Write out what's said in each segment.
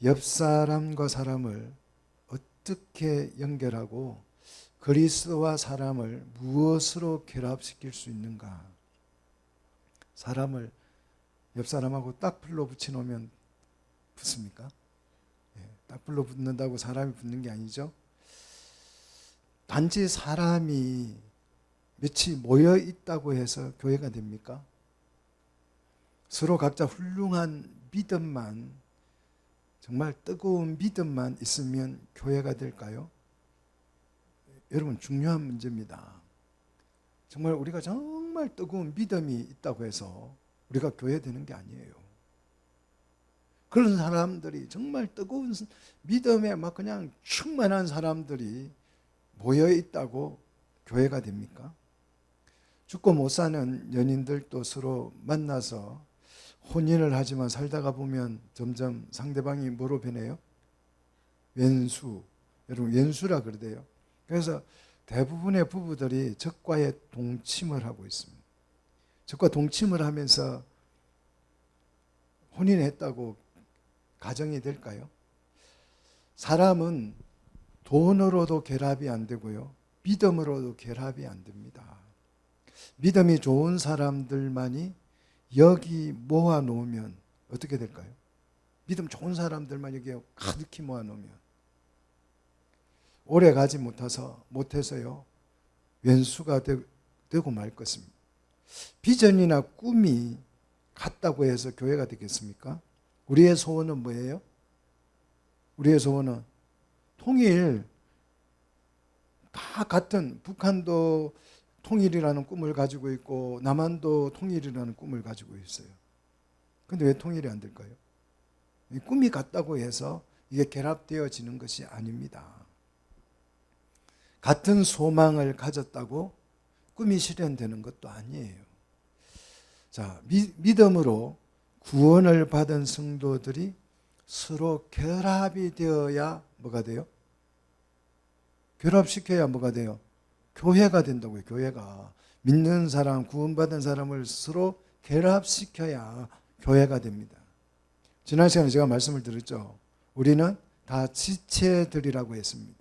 옆 사람과 사람을 어떻게 연결하고 그리스도와 사람을 무엇으로 결합시킬 수 있는가? 사람을 옆 사람하고 딱불로 붙여놓으면 붙습니까? 딱불로 붙는다고 사람이 붙는 게 아니죠. 단지 사람이 몇이 모여 있다고 해서 교회가 됩니까? 서로 각자 훌륭한 믿음만, 정말 뜨거운 믿음만 있으면 교회가 될까요? 여러분, 중요한 문제입니다. 정말 우리가 정말 뜨거운 믿음이 있다고 해서 우리가 교회 되는 게 아니에요. 그런 사람들이, 정말 뜨거운 믿음에 막 그냥 충만한 사람들이 모여 있다고 교회가 됩니까? 죽고 못 사는 연인들도 서로 만나서 혼인을 하지만 살다가 보면 점점 상대방이 뭐로 변해요? 왼수. 여러분, 왼수라 그러대요. 그래서 대부분의 부부들이 적과의 동침을 하고 있습니다. 적과 동침을 하면서 혼인했다고 가정이 될까요? 사람은 돈으로도 결합이 안 되고요, 믿음으로도 결합이 안 됩니다. 믿음이 좋은 사람들만이 여기 모아놓으면 어떻게 될까요? 믿음 좋은 사람들만 여기 가득히 모아놓으면 오래 가지 못해서요, 왼수가 되고 말 것입니다. 비전이나 꿈이 같다고 해서 교회가 되겠습니까? 우리의 소원은 뭐예요? 우리의 소원은 통일, 다 같은, 북한도 통일이라는 꿈을 가지고 있고 남한도 통일이라는 꿈을 가지고 있어요. 그런데 왜 통일이 안 될까요? 꿈이 같다고 해서 이게 결합되어지는 것이 아닙니다. 같은 소망을 가졌다고 꿈이 실현되는 것도 아니에요. 자, 믿음으로 구원을 받은 성도들이 서로 결합이 되어야 뭐가 돼요? 결합시켜야 뭐가 돼요? 교회가 된다고요. 교회가. 믿는 사람, 구원받은 사람을 서로 결합시켜야 교회가 됩니다. 지난 시간에 제가 말씀을 드렸죠. 우리는 다 지체들이라고 했습니다.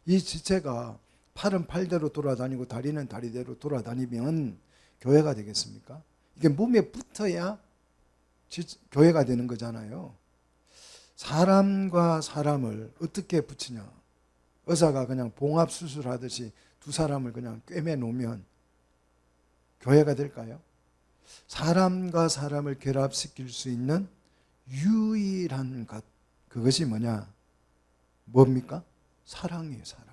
이 지체가 팔은 팔대로 돌아다니고 다리는 다리대로 돌아다니면 교회가 되겠습니까? 이게 몸에 붙어야 교회가 되는 거잖아요. 사람과 사람을 어떻게 붙이냐? 의사가 그냥 봉합수술하듯이 두 사람을 그냥 꿰매 놓으면 교회가 될까요? 사람과 사람을 결합시킬 수 있는 유일한 것, 그것이 뭐냐? 뭡니까? 사랑이에요. 사랑.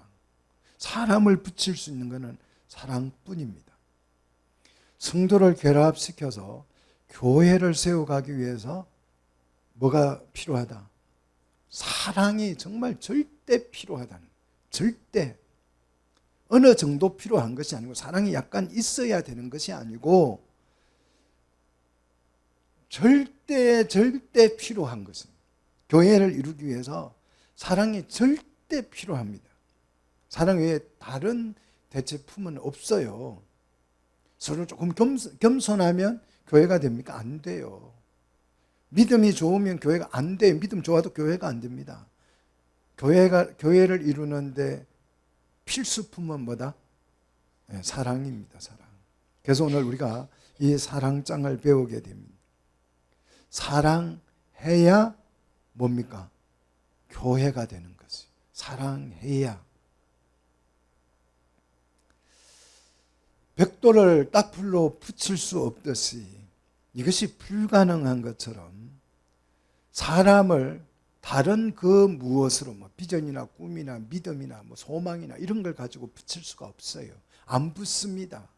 사람을 붙일 수 있는 것은 사랑뿐입니다. 성도를 결합시켜서 교회를 세워가기 위해서 뭐가 필요하다? 사랑이 정말 절대 필요하다는, 절대 어느 정도 필요한 것이 아니고, 사랑이 약간 있어야 되는 것이 아니고 절대 필요한 것입니다. 교회를 이루기 위해서 사랑이 절대 필요합니다. 사랑 외에 다른 대체품은 없어요. 서로 조금 겸손하면 교회가 됩니까? 안 돼요. 믿음이 좋으면 교회가 안 돼요. 믿음 좋아도 교회가 안 됩니다. 교회를 이루는데 필수품은 뭐다? 네, 사랑입니다. 사랑. 그래서 오늘 우리가 이 사랑장을 배우게 됩니다. 사랑해야 뭡니까? 교회가 되는 것이. 사랑해야. 벽돌을 딱불로 붙일 수 없듯이, 이것이 불가능한 것처럼 사람을 다른 그 무엇으로, 비전이나 꿈이나 믿음이나 소망이나 이런 걸 가지고 붙일 수가 없어요. 안 붙습니다.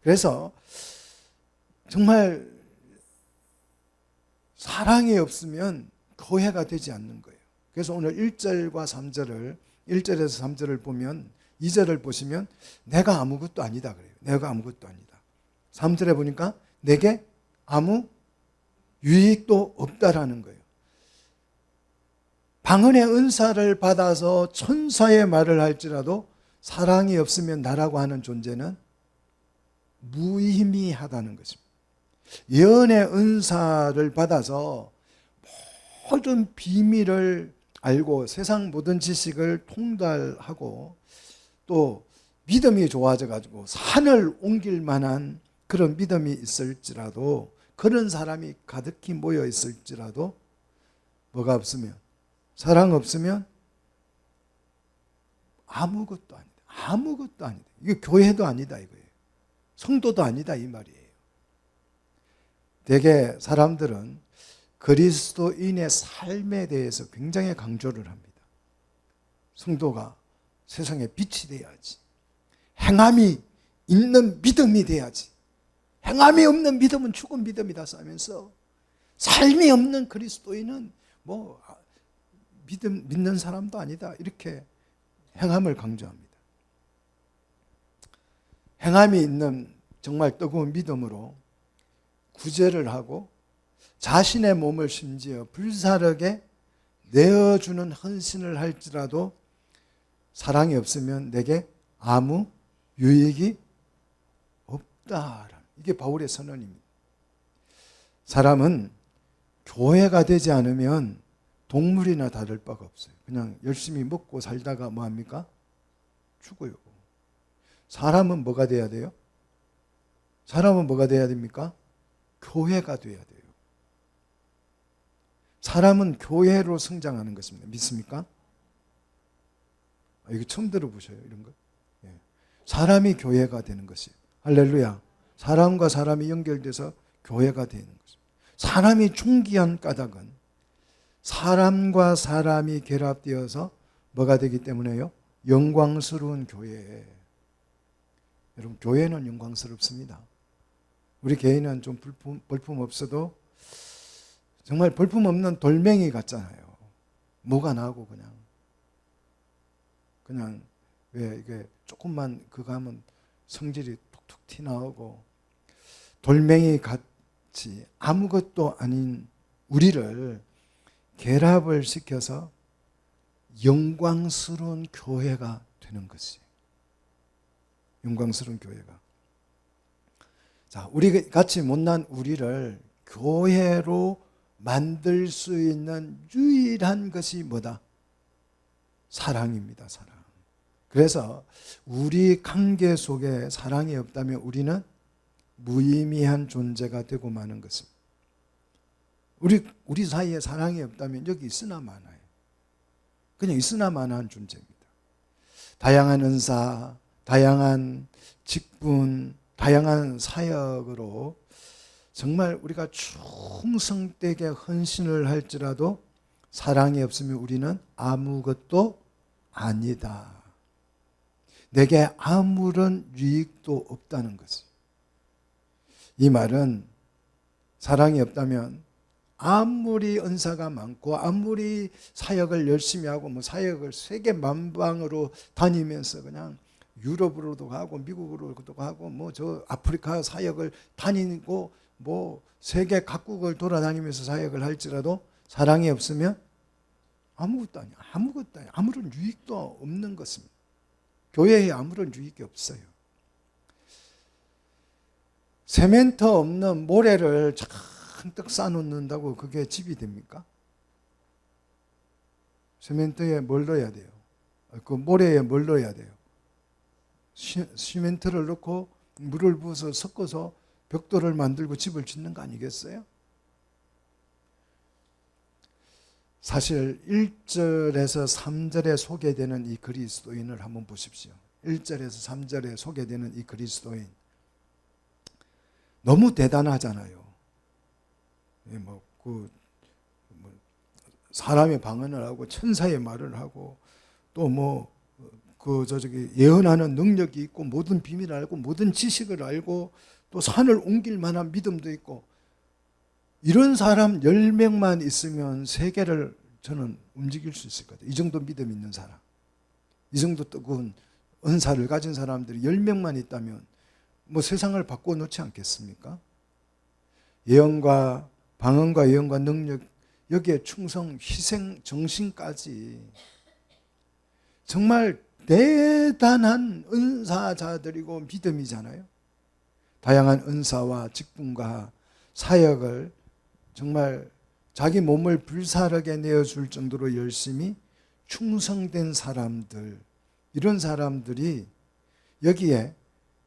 그래서 정말 사랑이 없으면 교회가 되지 않는 거예요. 그래서 오늘 1절과 3절을, 1절에서 3절을 보면, 2절을 보시면 내가 아무것도 아니다 그래요. 내가 아무것도 아니다. 3절에 보니까 내게 아무 유익도 없다라는 거예요. 방언의 은사를 받아서 천사의 말을 할지라도 사랑이 없으면 나라고 하는 존재는 무의미하다는 것입니다. 예언의 은사를 받아서 모든 비밀을 알고 세상 모든 지식을 통달하고 또 믿음이 좋아져 가지고 산을 옮길 만한 그런 믿음이 있을지라도, 그런 사람이 가득히 모여 있을지라도 뭐가 없으면, 사랑 없으면 아무것도 아니다. 아무것도 아니다. 이게 교회도 아니다 이거예요. 성도도 아니다 이 말이에요. 대개 사람들은 그리스도인의 삶에 대해서 굉장히 강조를 합니다. 성도가 세상에 빛이 돼야지. 행함이 있는 믿음이 돼야지. 행함이 없는 믿음은 죽은 믿음이다 싸면서 삶이 없는 그리스도인은 뭐 믿는 사람도 아니다 이렇게 행함을 강조합니다. 행함이 있는 정말 뜨거운 믿음으로 구제를 하고 자신의 몸을 심지어 불사르게 내어주는 헌신을 할지라도 사랑이 없으면 내게 아무 유익이 없다. 이게 바울의 선언입니다. 사람은 교회가 되지 않으면 동물이나 다를 바가 없어요. 그냥 열심히 먹고 살다가 뭐합니까? 죽어요. 사람은 뭐가 돼야 돼요? 사람은 뭐가 돼야 됩니까? 교회가 돼야 돼요. 사람은 교회로 성장하는 것입니다. 믿습니까? 이거 처음 들어보셔요, 이런 거? 예. 사람이 교회가 되는 것이에요. 할렐루야. 사람과 사람이 연결돼서 교회가 되는 것입니다. 사람이 중귀한 까닭은 사람과 사람이 결합되어서 뭐가 되기 때문에요? 영광스러운 교회. 여러분, 교회는 영광스럽습니다. 우리 개인은 좀 볼품 없어도 정말 볼품 없는 돌멩이 같잖아요. 뭐가 나고 그냥 왜 이게 조금만 그거 하면 성질이 툭툭 튀나오고 돌멩이 같이 아무것도 아닌 우리를 결합을 시켜서 영광스러운 교회가 되는 것이에요. 영광스러운 교회가. 자, 우리 같이 못난 우리를 교회로 만들 수 있는 유일한 것이 뭐다? 사랑입니다. 사랑. 그래서 우리 관계 속에 사랑이 없다면 우리는 무의미한 존재가 되고 마는 것입니다. 우리 사이에 사랑이 없다면 여기 있으나 마나요. 그냥 있으나 마나한 존재입니다. 다양한 은사, 다양한 직분, 다양한 사역으로 정말 우리가 충성되게 헌신을 할지라도 사랑이 없으면 우리는 아무것도 아니다. 내게 아무런 유익도 없다는 것이. 이 말은 사랑이 없다면 아무리 은사가 많고 아무리 사역을 열심히 하고 뭐 사역을 세계 만방으로 다니면서 그냥 유럽으로도 가고 미국으로도 가고 뭐 저 아프리카 사역을 다니고 뭐 세계 각국을 돌아다니면서 사역을 할지라도 사랑이 없으면 아무것도 아니야. 아무것도 아니야. 아무런 유익도 없는 것입니다. 교회에 아무런 유익이 없어요. 세멘트 없는 모래를 잔뜩 쌓아놓는다고 그게 집이 됩니까? 세멘트에 뭘 넣어야 돼요? 그 모래에 뭘 넣어야 돼요? 시멘트를 넣고 물을 부어서 섞어서 벽돌을 만들고 집을 짓는 거 아니겠어요? 사실 1절에서 3절에 소개되는 이 그리스도인을 한번 보십시오. 1절에서 3절에 소개되는 이 그리스도인 너무 대단하잖아요. 사람의 방언을 하고 천사의 말을 하고 또 예언하는 능력이 있고 모든 비밀을 알고 모든 지식을 알고 또 산을 옮길 만한 믿음도 있고 이런 사람 10명만 있으면 세계를 저는 움직일 수 있을 것 같아요. 이 정도 믿음 있는 사람, 이 정도 뜨거운 은사를 가진 사람들이 10명만 있다면 뭐 세상을 바꿔놓지 않겠습니까? 예언과 방언과 예언과 능력, 여기에 충성, 희생, 정신까지 정말 대단한 은사자들이고 믿음이잖아요. 다양한 은사와 직분과 사역을 정말 자기 몸을 불사르게 내어줄 정도로 열심히 충성된 사람들, 이런 사람들이 여기에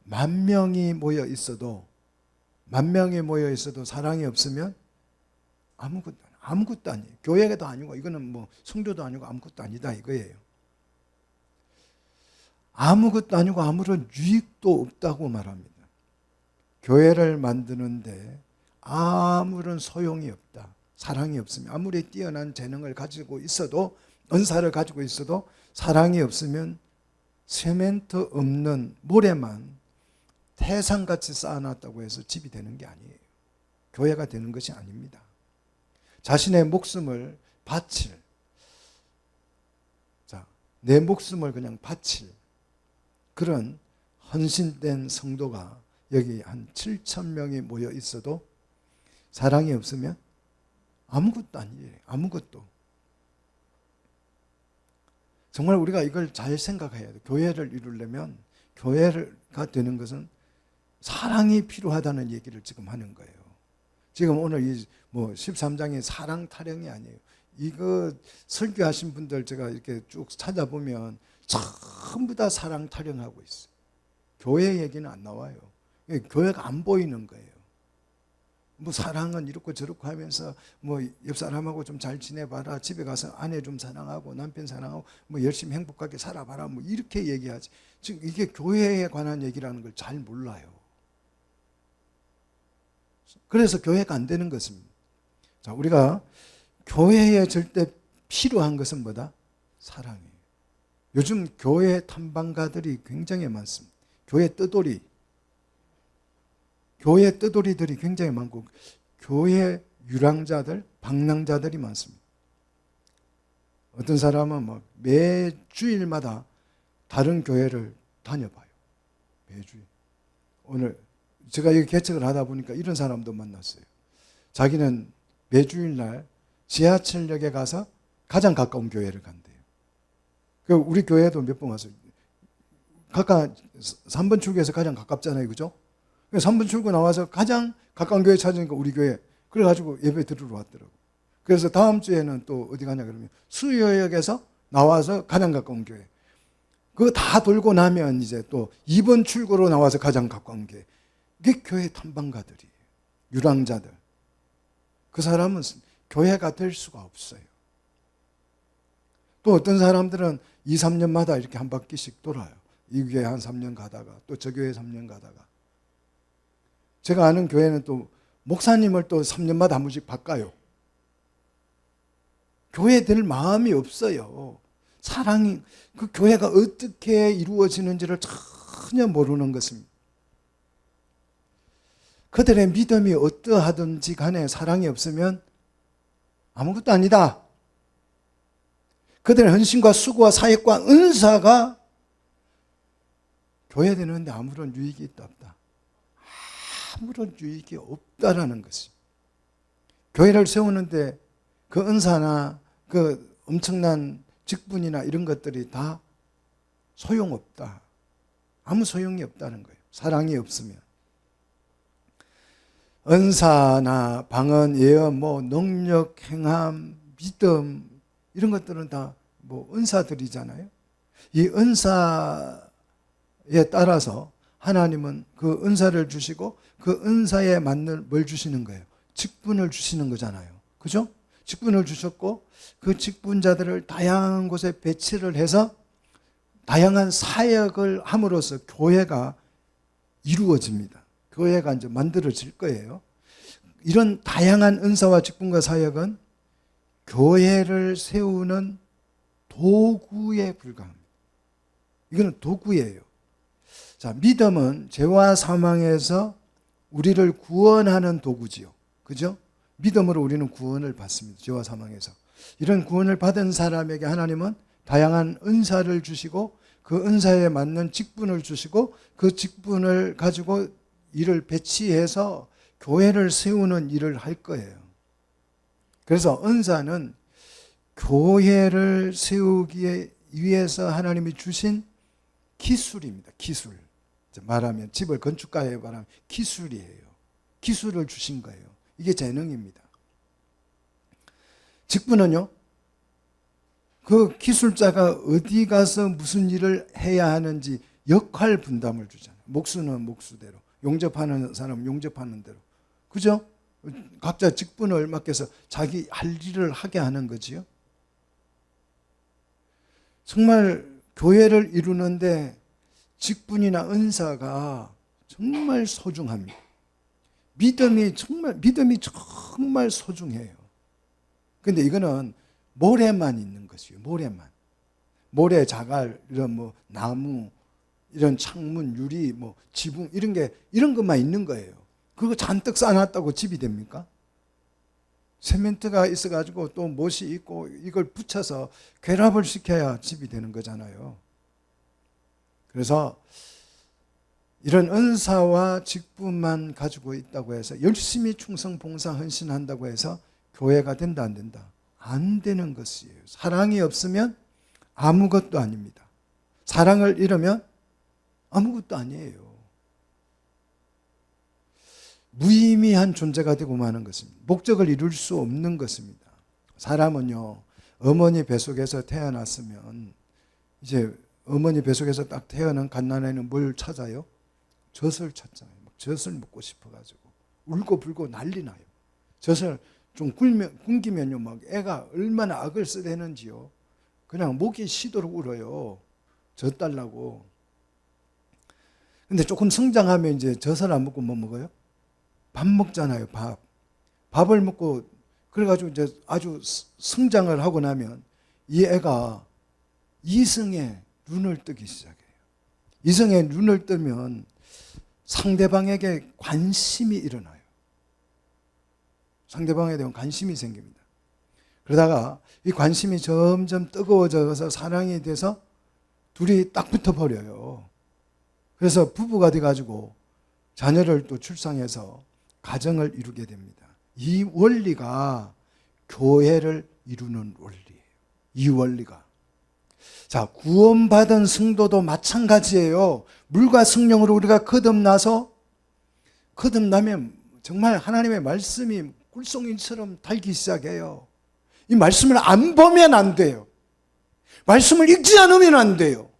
만 명이 모여 있어도 사랑이 없으면 아무것도 아니에요. 교회도 아니고 이거는 뭐 성도도 아니고 아무것도 아니다 이거예요. 아무것도 아니고 아무런 유익도 없다고 말합니다. 교회를 만드는데 아무런 소용이 없다. 사랑이 없으면 아무리 뛰어난 재능을 가지고 있어도, 은사를 가지고 있어도 사랑이 없으면 세멘트 없는 모래만 태산같이 쌓아놨다고 해서 집이 되는 게 아니에요. 교회가 되는 것이 아닙니다. 자신의 목숨을 바칠, 내 목숨을 그냥 바칠 그런 헌신된 성도가 여기 한 7,000명이 모여 있어도 사랑이 없으면 아무것도 아니에요. 아무것도. 정말 우리가 이걸 잘 생각해야 돼요. 교회를 이루려면, 교회가 되는 것은 사랑이 필요하다는 얘기를 지금 하는 거예요. 지금 오늘 이 13장이 사랑 타령이 아니에요. 이거 설교하신 분들 제가 이렇게 쭉 찾아보면 전부 다 사랑 타령하고 있어요. 교회 얘기는 안 나와요. 교회가 안 보이는 거예요. 사랑은 이렇고 저렇고 하면서 옆 사람하고 좀 잘 지내봐라, 집에 가서 아내 좀 사랑하고 남편 사랑하고 열심히 행복하게 살아봐라, 이렇게 얘기하지. 지금 이게 교회에 관한 얘기라는 걸 잘 몰라요. 그래서 교회가 안 되는 것입니다. 자, 우리가 교회에 절대 필요한 것은 뭐다? 사랑이에요. 요즘 교회 탐방가들이 굉장히 많습니다. 교회 뜨돌이들이 굉장히 많고, 교회 유랑자들, 방랑자들이 많습니다. 어떤 사람은 매주일마다 다른 교회를 다녀봐요. 매주일. 오늘 제가 여기 개척을 하다 보니까 이런 사람도 만났어요. 자기는 매주일날 지하철역에 가서 가장 가까운 교회를 간대요. 우리 교회도 몇 번 왔어요. 3번 출구에서 가장 가깝잖아요. 그죠? 3번 출구 나와서 가장 가까운 교회 찾으니까 우리 교회. 그래가지고 예배 들으러 왔더라고. 그래서 다음 주에는 또 어디 가냐 그러면 수요역에서 나와서 가장 가까운 교회. 그거 다 돌고 나면 이제 또 2번 출구로 나와서 가장 가까운 교회. 이게 교회 탐방가들이에요. 유랑자들. 그 사람은 교회가 될 수가 없어요. 또 어떤 사람들은 2, 3년마다 이렇게 한 바퀴씩 돌아요. 이 교회 한 3년 가다가 또 저 교회 3년 가다가. 제가 아는 교회는 또 목사님을 또 3년마다 한 번씩 바꿔요. 교회 될 마음이 없어요. 사랑이, 그 교회가 어떻게 이루어지는지를 전혀 모르는 것입니다. 그들의 믿음이 어떠하든지 간에 사랑이 없으면 아무것도 아니다. 그들의 헌신과 수고와 사역과 은사가 교회 되는데 아무런 유익이 없다. 아무런 유익이 없다라는 것이. 교회를 세우는데 그 은사나 그 엄청난 직분이나 이런 것들이 다 소용없다. 아무 소용이 없다는 거예요. 사랑이 없으면. 은사나 방언, 예언, 능력, 행함, 믿음 이런 것들은 다 은사들이잖아요. 이 은사에 따라서 하나님은 그 은사를 주시고 그 은사에 맞는 뭘 주시는 거예요? 직분을 주시는 거잖아요. 그죠? 직분을 주셨고 그 직분자들을 다양한 곳에 배치를 해서 다양한 사역을 함으로써 교회가 이루어집니다. 교회가 이제 만들어질 거예요. 이런 다양한 은사와 직분과 사역은 교회를 세우는 도구에 불과합니다. 이거는 도구예요. 자, 믿음은 죄와 사망에서 우리를 구원하는 도구지요. 그죠? 믿음으로 우리는 구원을 받습니다. 죄와 사망에서. 이런 구원을 받은 사람에게 하나님은 다양한 은사를 주시고 그 은사에 맞는 직분을 주시고 그 직분을 가지고 일을 배치해서 교회를 세우는 일을 할 거예요. 그래서 은사는 교회를 세우기 위해서 하나님이 주신 기술입니다. 기술. 말하면 집을 건축가에 말하면 기술이에요. 기술을 주신 거예요. 이게 재능입니다. 직분은요, 그 기술자가 어디 가서 무슨 일을 해야 하는지 역할 분담을 주잖아요. 목수는 목수대로, 용접하는 사람은 용접하는 대로. 그죠? 각자 직분을 맡겨서 자기 할 일을 하게 하는 거지요. 정말 교회를 이루는데 직분이나 은사가 정말 소중합니다. 믿음이 정말 소중해요. 근데 이거는 모래만 있는 것이에요. 모래만. 모래, 자갈, 이런 뭐 나무, 이런 창문, 유리, 뭐 지붕 이런 것만 있는 거예요. 그거 잔뜩 쌓아놨다고 집이 됩니까? 세멘트가 있어가지고 또 못이 있고 이걸 붙여서 결합을 시켜야 집이 되는 거잖아요. 그래서 이런 은사와 직분만 가지고 있다고 해서 열심히 충성, 봉사, 헌신한다고 해서 교회가 된다 안 된다? 안 되는 것이에요. 사랑이 없으면 아무것도 아닙니다. 사랑을 잃으면 아무것도 아니에요. 무의미한 존재가 되고 마는 것입니다. 목적을 이룰 수 없는 것입니다. 사람은요, 어머니 뱃속에서 태어났으면 이제 어머니 뱃속에서 딱 태어난 갓난아이는 뭘 찾아요? 젖을 찾잖아요. 젖을 먹고 싶어가지고 울고불고 난리 나요. 젖을 좀 굶기면요, 막 애가 얼마나 악을 쓰대는지요. 그냥 목이 쉬도록 울어요. 젖 달라고. 근데 조금 성장하면 이제 젖을 안 먹고 뭐 먹어요? 밥 먹잖아요, 밥. 밥을 먹고, 그래가지고 이제 아주 성장을 하고 나면 이 애가 이성의 눈을 뜨기 시작해요. 이성의 눈을 뜨면 상대방에게 관심이 일어나요. 상대방에 대한 관심이 생깁니다. 그러다가 이 관심이 점점 뜨거워져서 사랑이 돼서 둘이 딱 붙어버려요. 그래서 부부가 돼가지고 자녀를 또 출산해서 가정을 이루게 됩니다. 이 원리가 교회를 이루는 원리예요. 이 원리가. 자, 구원받은 성도도 마찬가지예요. 물과 성령으로 우리가 거듭나면 정말 하나님의 말씀이 꿀송이처럼 달기 시작해요. 이 말씀을 안 보면 안 돼요. 말씀을 읽지 않으면 안 돼요.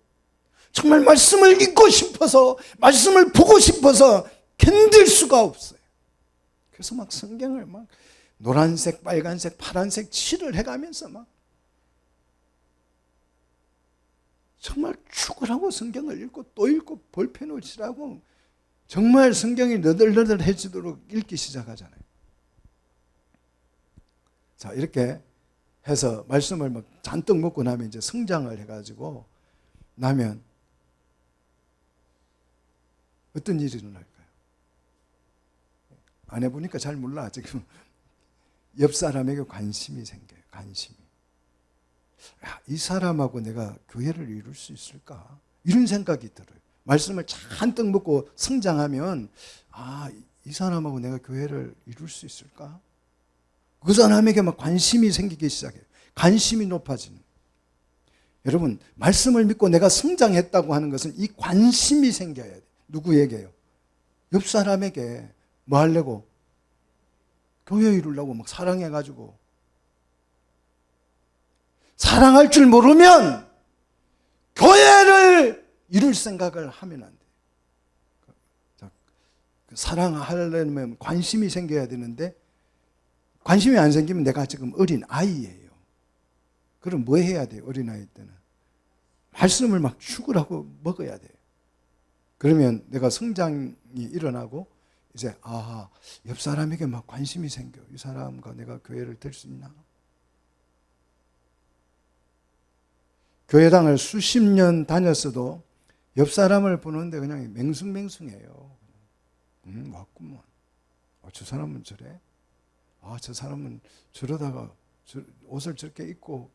정말 말씀을 읽고 싶어서, 말씀을 보고 싶어서 견딜 수가 없어요. 그래서 막 성경을 막 노란색, 빨간색, 파란색 칠을 해가면서 막 정말 죽으라고 성경을 읽고 또 읽고 볼펜을 칠하고 정말 성경이 너덜너덜해지도록 읽기 시작하잖아요. 자, 이렇게 해서 말씀을 막 잔뜩 먹고 나면 이제 성장을 해가지고 나면 어떤 일이 일어날까요? 안 해보니까 잘 몰라. 지금 옆 사람에게 관심이 생겨요. 관심이. 야, 이 사람하고 내가 교회를 이룰 수 있을까? 이런 생각이 들어요. 말씀을 잔뜩 먹고 성장하면 이 사람하고 내가 교회를 이룰 수 있을까? 그 사람에게 막 관심이 생기기 시작해요. 관심이 높아지는. 여러분, 말씀을 믿고 내가 성장했다고 하는 것은 이 관심이 생겨야 돼요. 누구에게요? 옆 사람에게 뭐 하려고? 교회 이루려고 막 사랑해가지고. 사랑할 줄 모르면 교회를 이룰 생각을 하면 안 돼요. 사랑하려면 관심이 생겨야 되는데 관심이 안 생기면 내가 지금 어린 아이예요. 그럼 뭐 해야 돼요? 어린 아이 때는 말씀을 막 죽으라고 먹어야 돼요. 그러면 내가 성장이 일어나고 이제 옆 사람에게 막 관심이 생겨. 이 사람과 내가 교회를 될 수 있나? 교회당을 수십 년 다녔어도 옆 사람을 보는데 그냥 맹숭맹숭해요. 왔구만. 저 사람은 저래? 저 사람은 저러다가 옷을 저렇게 입고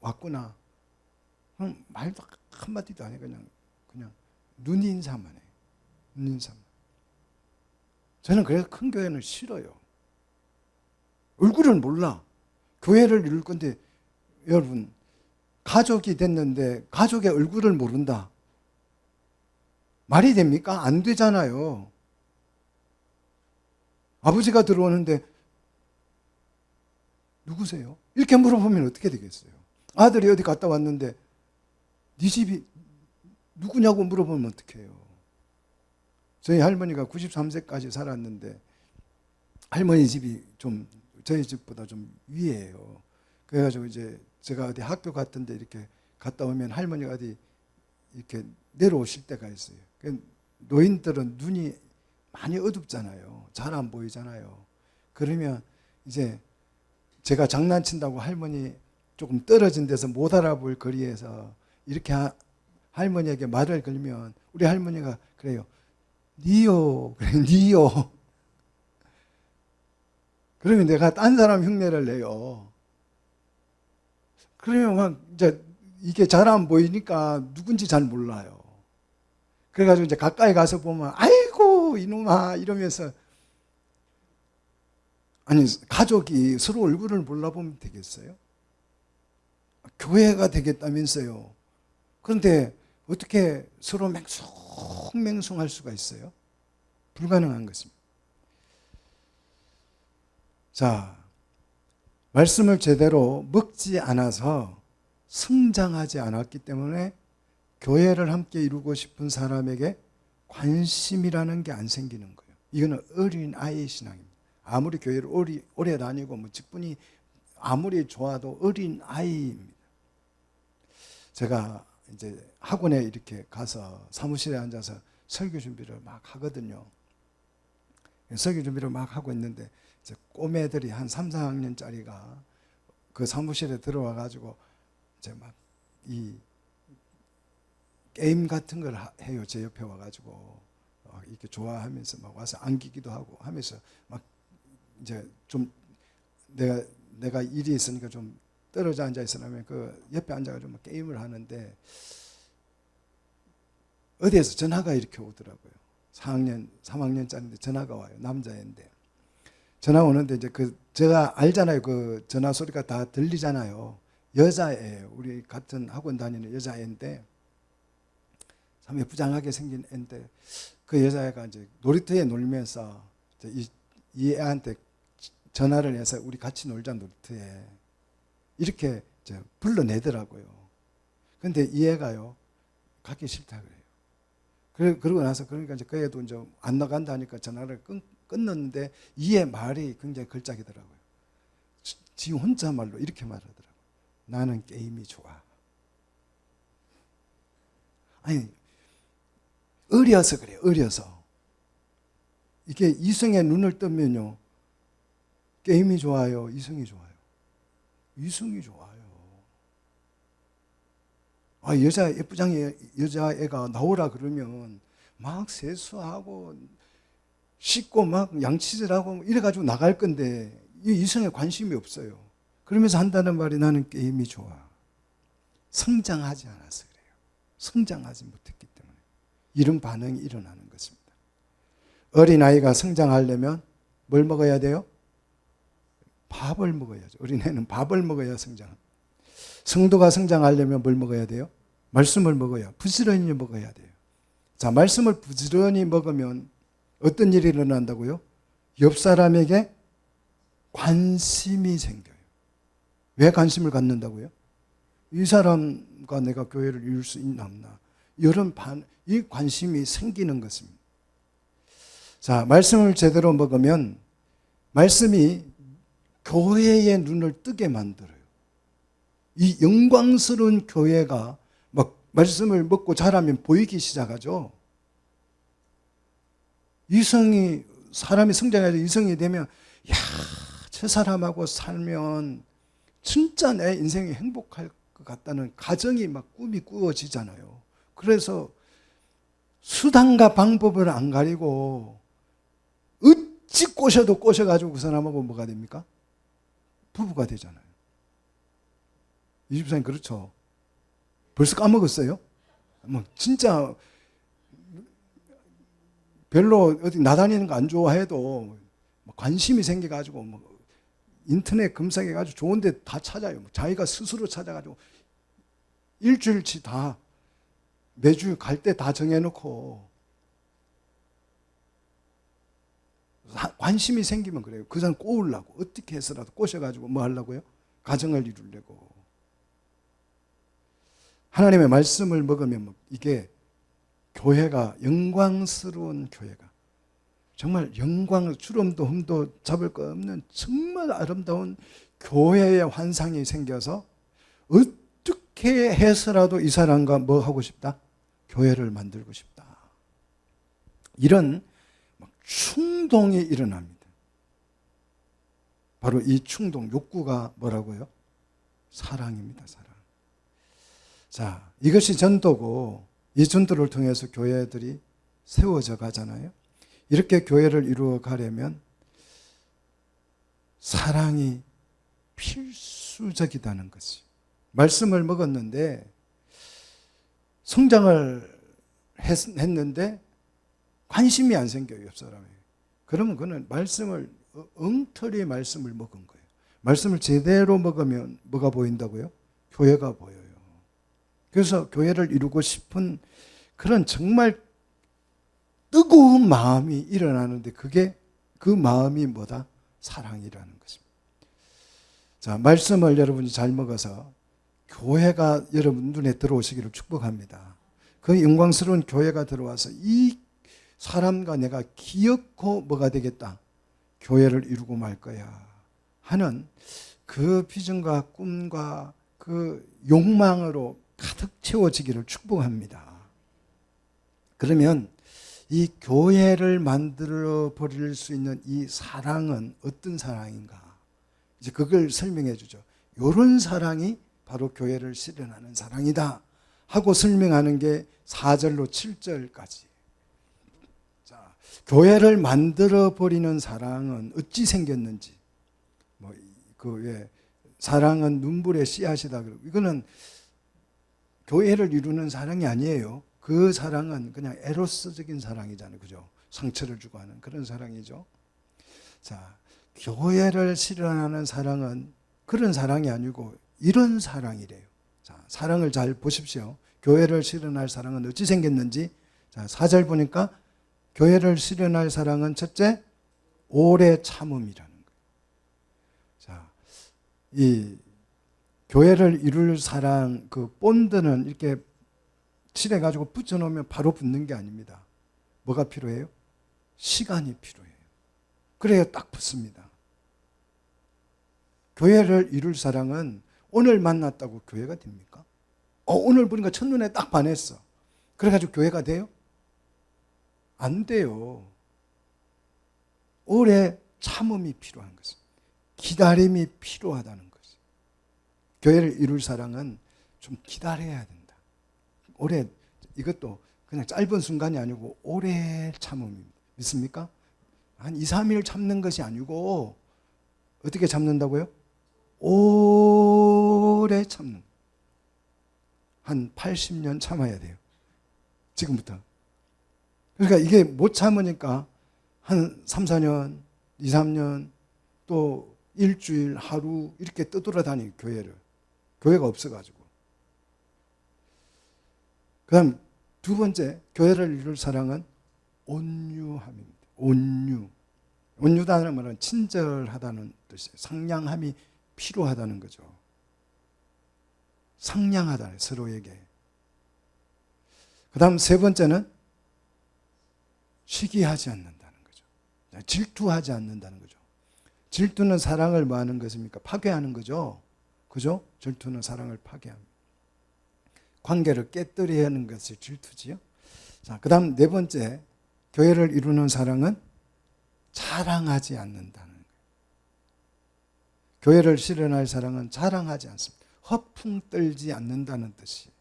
왔구나. 그럼 말도 한마디도 안 해. 그냥 눈 인사만 해. 눈 인사만. 저는 그래서 큰 교회는 싫어요. 얼굴은 몰라. 교회를 이룰 건데 여러분 가족이 됐는데 가족의 얼굴을 모른다. 말이 됩니까? 안 되잖아요. 아버지가 들어오는데 누구세요? 이렇게 물어보면 어떻게 되겠어요? 아들이 어디 갔다 왔는데 네 집이 누구냐고 물어보면 어떡해요? 저희 할머니가 93세까지 살았는데 할머니 집이 좀 저희 집보다 좀 위에요. 그래가지고 이제 제가 어디 학교 갔던데 이렇게 갔다 오면 할머니가 어디 이렇게 내려오실 때가 있어요. 노인들은 눈이 많이 어둡잖아요. 잘 안 보이잖아요. 그러면 이제 제가 장난친다고 할머니 조금 떨어진 데서 못 알아볼 거리에서 이렇게 할머니에게 말을 걸면 우리 할머니가 그래요. 니요. 그래, 니요. 그러면 내가 딴 사람 흉내를 내요. 그러면 막 이제 이게 잘 안 보이니까 누군지 잘 몰라요. 그래가지고 이제 가까이 가서 보면 아이고 이놈아 이러면서 아니 가족이 서로 얼굴을 몰라보면 되겠어요? 교회가 되겠다면서요. 그런데 어떻게 서로 맹숭맹숭할 수가 있어요? 불가능한 것입니다. 자, 말씀을 제대로 먹지 않아서 성장하지 않았기 때문에 교회를 함께 이루고 싶은 사람에게 관심이라는 게 안 생기는 거예요. 이거는 어린 아이의 신앙입니다. 아무리 교회를 오래 다니고 뭐 직분이 아무리 좋아도 어린 아이입니다. 제가 이제 학원에 이렇게 가서 사무실에 앉아서 설교 준비를 막 하거든요. 설교 준비를 막 하고 있는데 이제 꼬매들이 한 3, 4학년짜리가 그 사무실에 들어와 가지고 이제 막 이 게임 같은 걸 해요. 제 옆에 와 가지고 이렇게 좋아하면서 막 와서 안기기도 하고 하면서 막 이제 좀 내가 일이 있으니까 좀 떨어져 앉아 있으라면 그 옆에 앉아가지고 막 게임을 하는데 어디에서 전화가 이렇게 오더라고요. 4학년, 3학년짜리인데 전화가 와요. 남자애인데. 전화 오는데 이제 제가 알잖아요. 그 전화 소리가 다 들리잖아요. 여자애예요. 우리 같은 학원 다니는 여자애인데 참 예쁘장하게 생긴 애인데 그 여자애가 이제 놀이터에 놀면서 이 애한테 전화를 해서 우리 같이 놀자 놀이터에 이렇게 이제 불러내더라고요. 근데 이 애가요 가기 싫다 그래요. 그러고 나서 그러니까 이제 그 애도 이제 안 나간다 하니까 전화를 끊었는데 이 애 말이 굉장히 걸작이더라고요. 지 혼자 말로 이렇게 말하더라고요. 나는 게임이 좋아. 아니 어려서 그래요. 어려서. 이게 이성의 눈을 뜨면요. 게임이 좋아요? 이성이 좋아요? 이성이 좋아요. 여자애가 나오라 그러면 막 세수하고 씻고 막 양치질하고 이래가지고 나갈 건데 이성에 관심이 없어요. 그러면서 한다는 말이 나는 게임이 좋아. 성장하지 않아서 그래요. 성장하지 못했기 때문에 이런 반응이 일어나는 것입니다. 어린아이가 성장하려면 뭘 먹어야 돼요? 밥을 먹어야죠. 어린애는 밥을 먹어야 성장합니다. 성도가 성장하려면 뭘 먹어야 돼요? 말씀을 먹어야, 부지런히 먹어야 돼요. 자, 말씀을 부지런히 먹으면 어떤 일이 일어난다고요? 옆 사람에게 관심이 생겨요. 왜 관심을 갖는다고요? 이 사람과 내가 교회를 이룰 수 있나 없나. 이 관심이 생기는 것입니다. 자, 말씀을 제대로 먹으면 말씀이 교회의 눈을 뜨게 만들어요. 이 영광스러운 교회가 막 말씀을 먹고 자라면 보이기 시작하죠. 사람이 성장해서 이성이 되면, 야, 저 사람하고 살면 진짜 내 인생이 행복할 것 같다는 가정이 막 꿈이 꾸어지잖아요. 그래서 수단과 방법을 안 가리고 어찌 꼬셔도 꼬셔가지고 그 사람하고 뭐가 됩니까? 부부가 되잖아요. 이 집사님 그렇죠? 벌써 까먹었어요? 뭐 진짜 별로 어디 나다니는 거 안 좋아해도 관심이 생겨가지고 뭐 인터넷 검색해가지고 좋은데 다 찾아요. 자기가 스스로 찾아가지고 일주일치 다 매주 갈 때 다 정해놓고 관심이 생기면 그래요. 그 사람 꼬우려고 어떻게 해서라도 꼬셔가지고 뭐 하려고요? 가정을 이루려고. 하나님의 말씀을 먹으면 이게 교회가 영광스러운 교회가 정말 영광, 주름도 흠도 잡을 거 없는 정말 아름다운 교회의 환상이 생겨서 어떻게 해서라도 이 사람과 뭐 하고 싶다? 교회를 만들고 싶다. 이런 충동이 일어납니다. 바로 이 충동, 욕구가 뭐라고요? 사랑입니다. 사랑. 자, 이것이 전도고 이 전도를 통해서 교회들이 세워져 가잖아요. 이렇게 교회를 이루어 가려면 사랑이 필수적이다는 것이. 말씀을 먹었는데 성장을 했는데 관심이 안 생겨요, 옆 사람이. 그러면 그는 엉터리 말씀을 먹은 거예요. 말씀을 제대로 먹으면 뭐가 보인다고요? 교회가 보여요. 그래서 교회를 이루고 싶은 그런 정말 뜨거운 마음이 일어나는데 그 마음이 뭐다? 사랑이라는 것입니다. 자, 말씀을 여러분이 잘 먹어서 교회가 여러분 눈에 들어오시기를 축복합니다. 그 영광스러운 교회가 들어와서 이 사람과 내가 기어코 뭐가 되겠다? 교회를 이루고 말 거야 하는 그 비전과 꿈과 그 욕망으로 가득 채워지기를 축복합니다. 그러면 이 교회를 만들어 버릴 수 있는 이 사랑은 어떤 사랑인가? 이제 그걸 설명해 주죠. 이런 사랑이 바로 교회를 실현하는 사랑이다 하고 설명하는 게 4절로 7절까지. 자, 교회를 만들어 버리는 사랑은 어찌 생겼는지. 사랑은 눈물의 씨앗이다. 이거는 교회를 이루는 사랑이 아니에요. 그 사랑은 그냥 에로스적인 사랑이잖아요. 그죠? 상처를 주고 하는 그런 사랑이죠. 자, 교회를 실현하는 사랑은 그런 사랑이 아니고 이런 사랑이래요. 자, 사랑을 잘 보십시오. 교회를 실현할 사랑은 어찌 생겼는지. 자, 4절 보니까 교회를 실현할 사랑은 첫째, 오래 참음이라는 거예요. 자, 이 교회를 이룰 사랑, 그 본드는 이렇게 칠해가지고 붙여놓으면 바로 붙는 게 아닙니다. 뭐가 필요해요? 시간이 필요해요. 그래야 딱 붙습니다. 교회를 이룰 사랑은 오늘 만났다고 교회가 됩니까? 오늘 보니까 첫눈에 딱 반했어. 그래가지고 교회가 돼요? 안 돼요. 오래 참음이 필요한 것입니다. 기다림이 필요하다는 것이. 교회를 이룰 사랑은 좀 기다려야 된다. 오래, 이것도 그냥 짧은 순간이 아니고 오래 참음입니다. 믿습니까? 한 2, 3일 참는 것이 아니고 어떻게 참는다고요? 오래 참는. 한 80년 참아야 돼요. 지금부터. 그러니까 이게 못 참으니까 한 3, 4년, 2, 3년, 또 일주일, 하루 이렇게 떠돌아다니 교회를. 교회가 없어가지고. 그 다음 두 번째, 교회를 이룰 사랑은 온유함입니다. 온유. 온유다는 말은 친절하다는 뜻이에요. 상냥함이 필요하다는 거죠. 상냥하다, 서로에게. 그 다음 세 번째는 시기하지 않는다는 거죠. 질투하지 않는다는 거죠. 질투는 사랑을 뭐 하는 것입니까? 파괴하는 거죠. 그죠? 질투는 사랑을 파괴합니다. 관계를 깨뜨리는 하는 것이 질투지요. 자, 그 다음 네 번째, 교회를 이루는 사랑은 자랑하지 않는다는 거예요. 교회를 실현할 사랑은 자랑하지 않습니다. 허풍 떨지 않는다는 뜻이에요.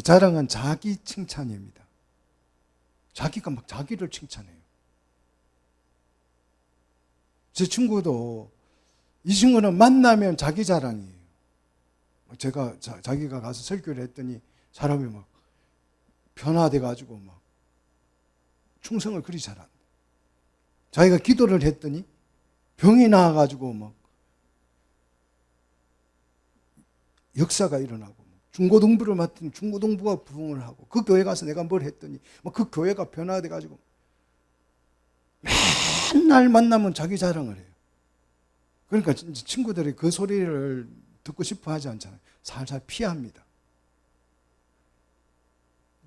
자랑은 자기 칭찬입니다. 자기가 막 자기를 칭찬해요. 제 친구도 이 친구는 만나면 자기 자랑이에요. 제가 자기가 가서 설교를 했더니 사람이 막 변화돼 가지고 막 충성을 그리 잘한다. 자기가 기도를 했더니 병이 나와 가지고 막 역사가 일어나고 중고등부를 맡은 중고등부가 부흥을 하고 그 교회 가서 내가 뭘 했더니 그 교회가 변화돼 가지고 맨날 만나면 자기 자랑을 해요. 그러니까 친구들이 그 소리를 듣고 싶어 하지 않잖아요. 살살 피합니다.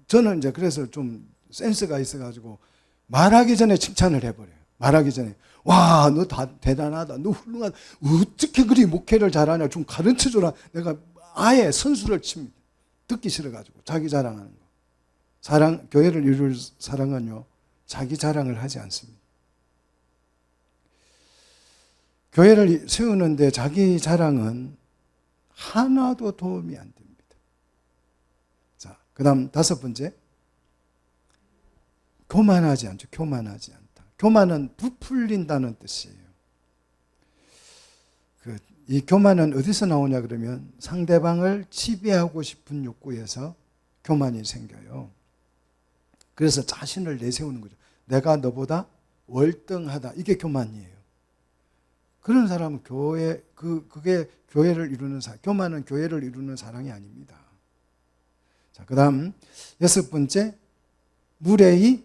저는 이제 그래서 좀 센스가 있어가지고 말하기 전에 칭찬을 해버려요. 말하기 전에 와, 너 대단하다. 너 훌륭하다. 어떻게 그리 목회를 잘하냐. 좀 가르쳐줘라. 내가 아예 선수를 칩니다. 듣기 싫어가지고 자기 자랑하는 거. 교회를 이룰 사랑은요, 자기 자랑을 하지 않습니다. 교회를 세우는데 자기 자랑은 하나도 도움이 안 됩니다. 자, 그 다음 5번째. 교만하지 않죠. 교만하지 않다. 교만은 부풀린다는 뜻이에요. 이 교만은 어디서 나오냐 그러면 상대방을 지배하고 싶은 욕구에서 교만이 생겨요. 그래서 자신을 내세우는 거죠. 내가 너보다 월등하다. 이게 교만이에요. 그런 사람은 그게 교회를 이루는 교만은 교회를 이루는 사랑이 아닙니다. 자, 그 다음 6번째, 무례히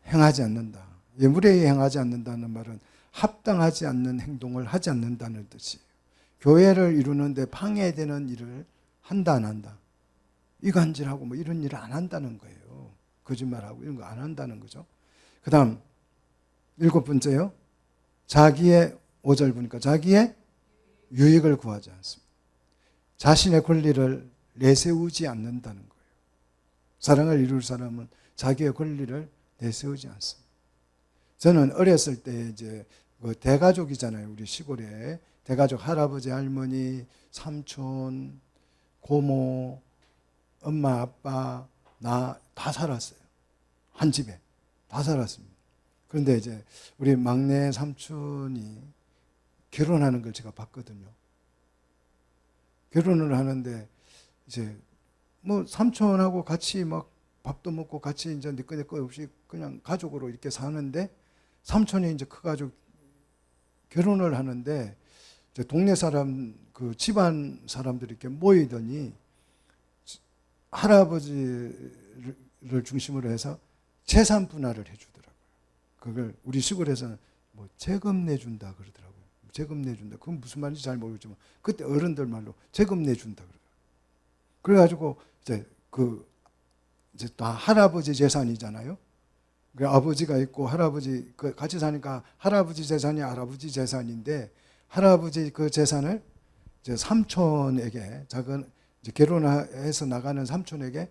행하지 않는다. 무례히 행하지 않는다는 말은 합당하지 않는 행동을 하지 않는다는 뜻이에요. 교회를 이루는데 방해되는 일을 한다 안 한다. 이간질하고 뭐 이런 일을 안 한다는 거예요. 거짓말하고 이런 거 안 한다는 거죠. 그 다음 7번째요. 5절 보니까 자기의 유익을 구하지 않습니다. 자신의 권리를 내세우지 않는다는 거예요. 사랑을 이룰 사람은 자기의 권리를 내세우지 않습니다. 저는 어렸을 때 이제 대가족이잖아요. 우리 시골에 대가족 할아버지, 할머니, 삼촌, 고모, 엄마, 아빠, 나 다 살았어요. 한 집에 다 살았습니다. 그런데 이제 우리 막내 삼촌이 결혼하는 걸 제가 봤거든요. 결혼을 하는데 이제 뭐 삼촌하고 같이 막 밥도 먹고 같이 이제 니꺼니꺼 없이 그냥 가족으로 이렇게 사는데 삼촌이 이제 커가지고 결혼을 하는데 이제 동네 사람 그 집안 사람들이 이렇게 모이더니 할아버지를 중심으로 해서 재산 분할을 해주더라고요. 그걸 우리 시골에서는 뭐 재금 내준다 그러더라고요. 재금 내준다. 그건 무슨 말인지 잘 모르겠지만 그때 어른들 말로 재금 내준다 그러더라고요. 그래가지고 이제 다 할아버지 재산이잖아요. 아버지가 있고 할아버지 같이 사니까 할아버지 재산이 할아버지 재산인데 할아버지 그 재산을 이제 삼촌에게 이제 결혼해서 나가는 삼촌에게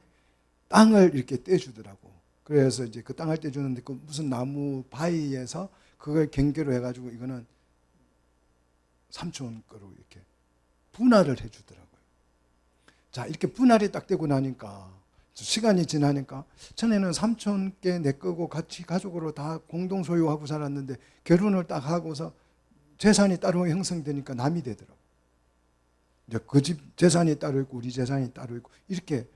땅을 이렇게 떼주더라고. 그래서 이제 그 땅을 떼주는데 그 무슨 나무 바위에서 그걸 경계로 해가지고 이거는 삼촌 거로 이렇게 분할을 해주더라고요. 자, 이렇게 분할이 딱 되고 나니까 시간이 지나니까 전에는 삼촌께 내 거고 같이 가족으로 다 공동 소유하고 살았는데 결혼을 딱 하고서 재산이 따로 형성되니까 남이 되더라고요. 이제 그 집 재산이 따로 있고 우리 재산이 따로 있고 이렇게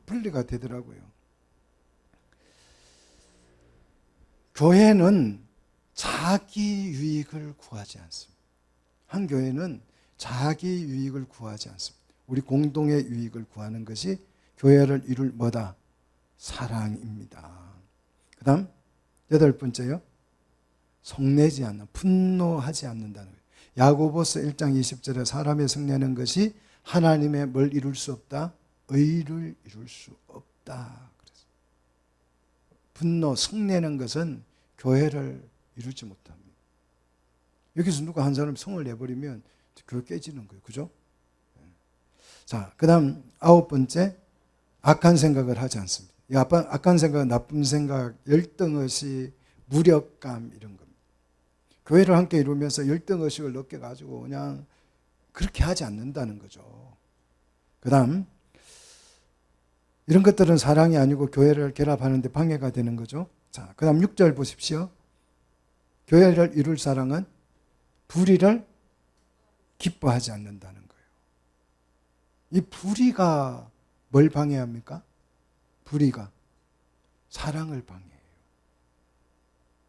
분리가 되더라고요. 교회는 자기 유익을 구하지 않습니다. 한 교회는 자기 유익을 구하지 않습니다. 우리 공동의 유익을 구하는 것이 교회를 이룰 뭐다? 사랑입니다. 그 다음 8번째요. 성내지 않는, 분노하지 않는다는 거예요. 야고보서 1장 20절에 사람의 성내는 것이 하나님의 뭘 이룰 수 없다? 의를 이룰 수 없다. 그래서 분노, 성내는 것은 교회를 이루지 못합니다. 여기서 누가 한 사람이 성을 내버리면 교회 깨지는 거예요. 그죠? 자, 그 다음 9번째, 악한 생각을 하지 않습니다. 이 악한 생각, 나쁜 생각, 열등의식, 무력감 이런 겁니다. 교회를 함께 이루면서 열등의식을 느껴가지고 그냥 그렇게 하지 않는다는 거죠. 그 다음 이런 것들은 사랑이 아니고 교회를 결합하는 데 방해가 되는 거죠. 자, 그 다음 6절 보십시오. 교회를 이룰 사랑은 불의를 기뻐하지 않는다는 거예요. 이 불의가 뭘 방해합니까? 불의가 사랑을 방해해요.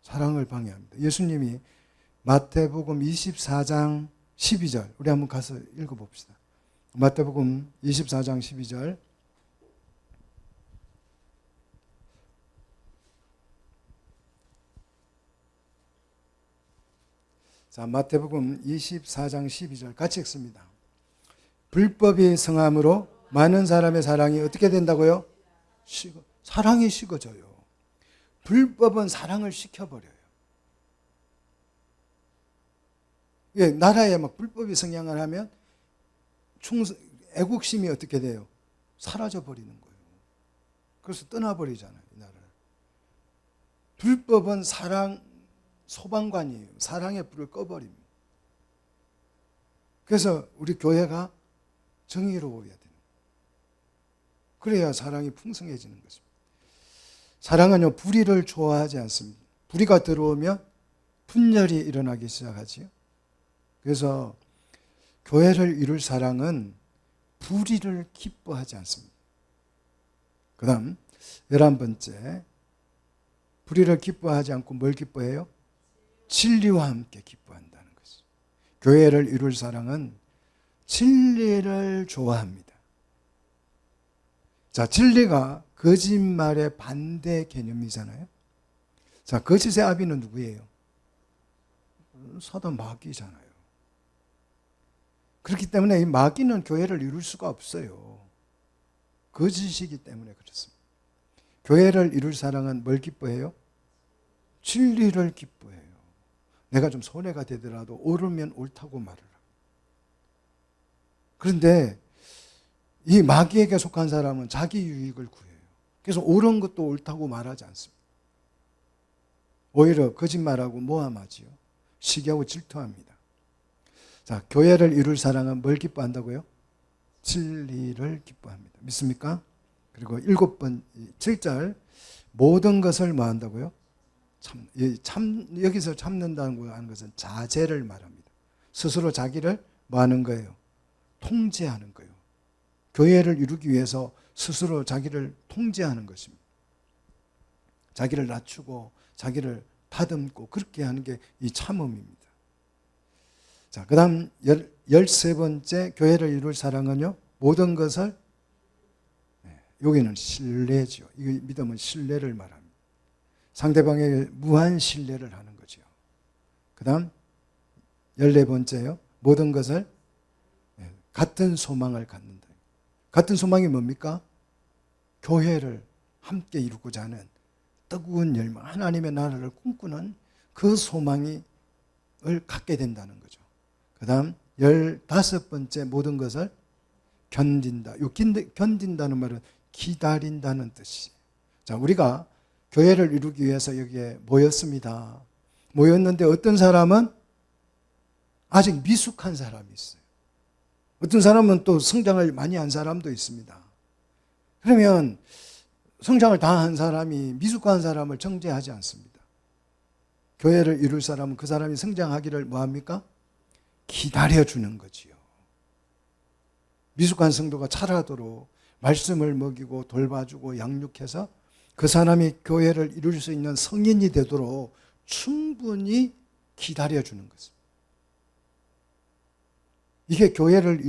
사랑을 방해합니다. 예수님이 마태복음 24장 12절 우리 한번 가서 읽어봅시다. 마태복음 24장 12절 자, 마태복음 24장 12절 같이 읽습니다. 불법이 성함으로 많은 사람의 사랑이 어떻게 된다고요? 사랑이 식어져요. 불법은 사랑을 식혀버려요. 예, 나라에 막 불법이 성행을 하면 애국심이 어떻게 돼요? 사라져 버리는 거예요. 그래서 떠나버리잖아요, 이 나라를. 불법은 사랑 소방관이에요. 사랑의 불을 꺼버립니다. 그래서 우리 교회가 정의로워야 돼요. 그래야 사랑이 풍성해지는 것입니다. 사랑은요, 불의를 좋아하지 않습니다. 불의가 들어오면 분열이 일어나기 시작하지요. 그래서 교회를 이룰 사랑은 불의를 기뻐하지 않습니다. 그 다음 11번째, 불의를 기뻐하지 않고 뭘 기뻐해요? 진리와 함께 기뻐한다는 것이죠. 교회를 이룰 사랑은 진리를 좋아합니다. 자, 진리가 거짓말의 반대 개념이잖아요. 자, 거짓의 아비는 누구예요? 사단 마귀잖아요. 그렇기 때문에 이 마귀는 교회를 이룰 수가 없어요. 거짓이기 때문에 그렇습니다. 교회를 이룰 사랑은 뭘 기뻐해요? 진리를 기뻐해요. 내가 좀 손해가 되더라도 옳으면 옳다고 말을 하고. 그런데 이 마귀에게 속한 사람은 자기 유익을 구해요. 그래서 옳은 것도 옳다고 말하지 않습니다. 오히려 거짓말하고 모함하지요. 시기하고 질투합니다. 자, 교회를 이룰 사랑은 뭘 기뻐한다고요? 진리를 기뻐합니다. 믿습니까? 그리고 7절 모든 것을 뭐 한다고요? 여기서 참는다고 하는 것은 자제를 말합니다. 스스로 자기를 뭐 하는 거예요? 통제하는 거예요. 교회를 이루기 위해서 스스로 자기를 통제하는 것입니다. 자기를 낮추고 자기를 다듬고 그렇게 하는 게 이 참음입니다. 자, 그 다음 13번째 교회를 이룰 사랑은요, 모든 것을, 여기는 신뢰죠. 이 믿음은 신뢰를 말합니다. 상대방에게 무한 신뢰를 하는 거죠. 그 다음 14번째요, 모든 것을 같은 소망을 갖는다. 같은 소망이 뭡니까? 교회를 함께 이루고자 하는 뜨거운 열망, 하나님의 나라를 꿈꾸는 그 소망을 갖게 된다는 거죠. 그 다음 15번째 모든 것을 견딘다. 이 견딘다는 말은 기다린다는 뜻이에요. 자, 우리가 교회를 이루기 위해서 여기에 모였습니다. 모였는데 어떤 사람은 아직 미숙한 사람이 있어요. 어떤 사람은 또 성장을 많이 한 사람도 있습니다. 그러면 성장을 다 한 사람이 미숙한 사람을 정죄하지 않습니다. 교회를 이룰 사람은 그 사람이 성장하기를 뭐합니까? 기다려주는 거지요. 미숙한 성도가 자라도록 말씀을 먹이고 돌봐주고 양육해서 그 사람이 교회를 이룰 수 있는 성인이 되도록 충분히 기다려주는 것입니다. 이게 교회를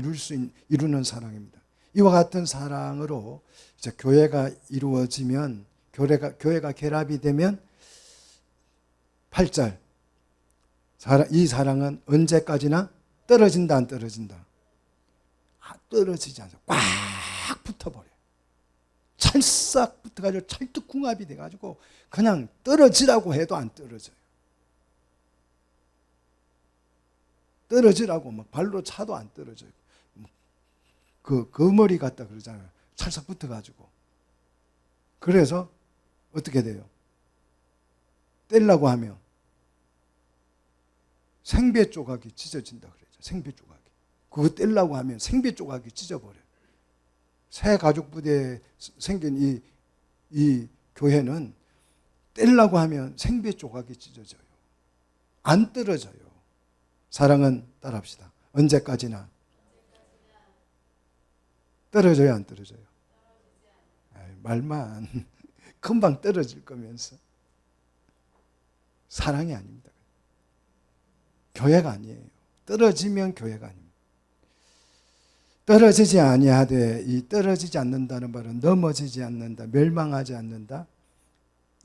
이루는 사랑입니다. 이와 같은 사랑으로 이제 교회가 이루어지면, 교회가 결합이 되면 8절, 이 사랑은 언제까지나 떨어진다, 안 떨어진다? 떨어지지 않아요. 꽉 붙어버려요. 찰싹 붙어가지고 찰떡궁합이 돼가지고 그냥 떨어지라고 해도 안 떨어져요. 떨어지라고 막 발로 차도 안 떨어져요. 그 거머리 같다 그러잖아요. 찰싹 붙어가지고. 그래서 어떻게 돼요? 떼려고 하면 생배 조각이 찢어진다 그러죠. 생배 조각이. 그거 떼려고 하면 생배 조각이 찢어버려요. 새 가족 부대에 생긴 이 교회는 떼려고 하면 생배 조각이 찢어져요. 안 떨어져요. 사랑은 따라합시다. 언제까지나 떨어져요, 안 떨어져요? 말만 금방 떨어질 거면서. 사랑이 아닙니다. 교회가 아니에요. 떨어지면 교회가 아닙니다. 떨어지지 아니하되, 이 떨어지지 않는다는 말은 넘어지지 않는다, 멸망하지 않는다,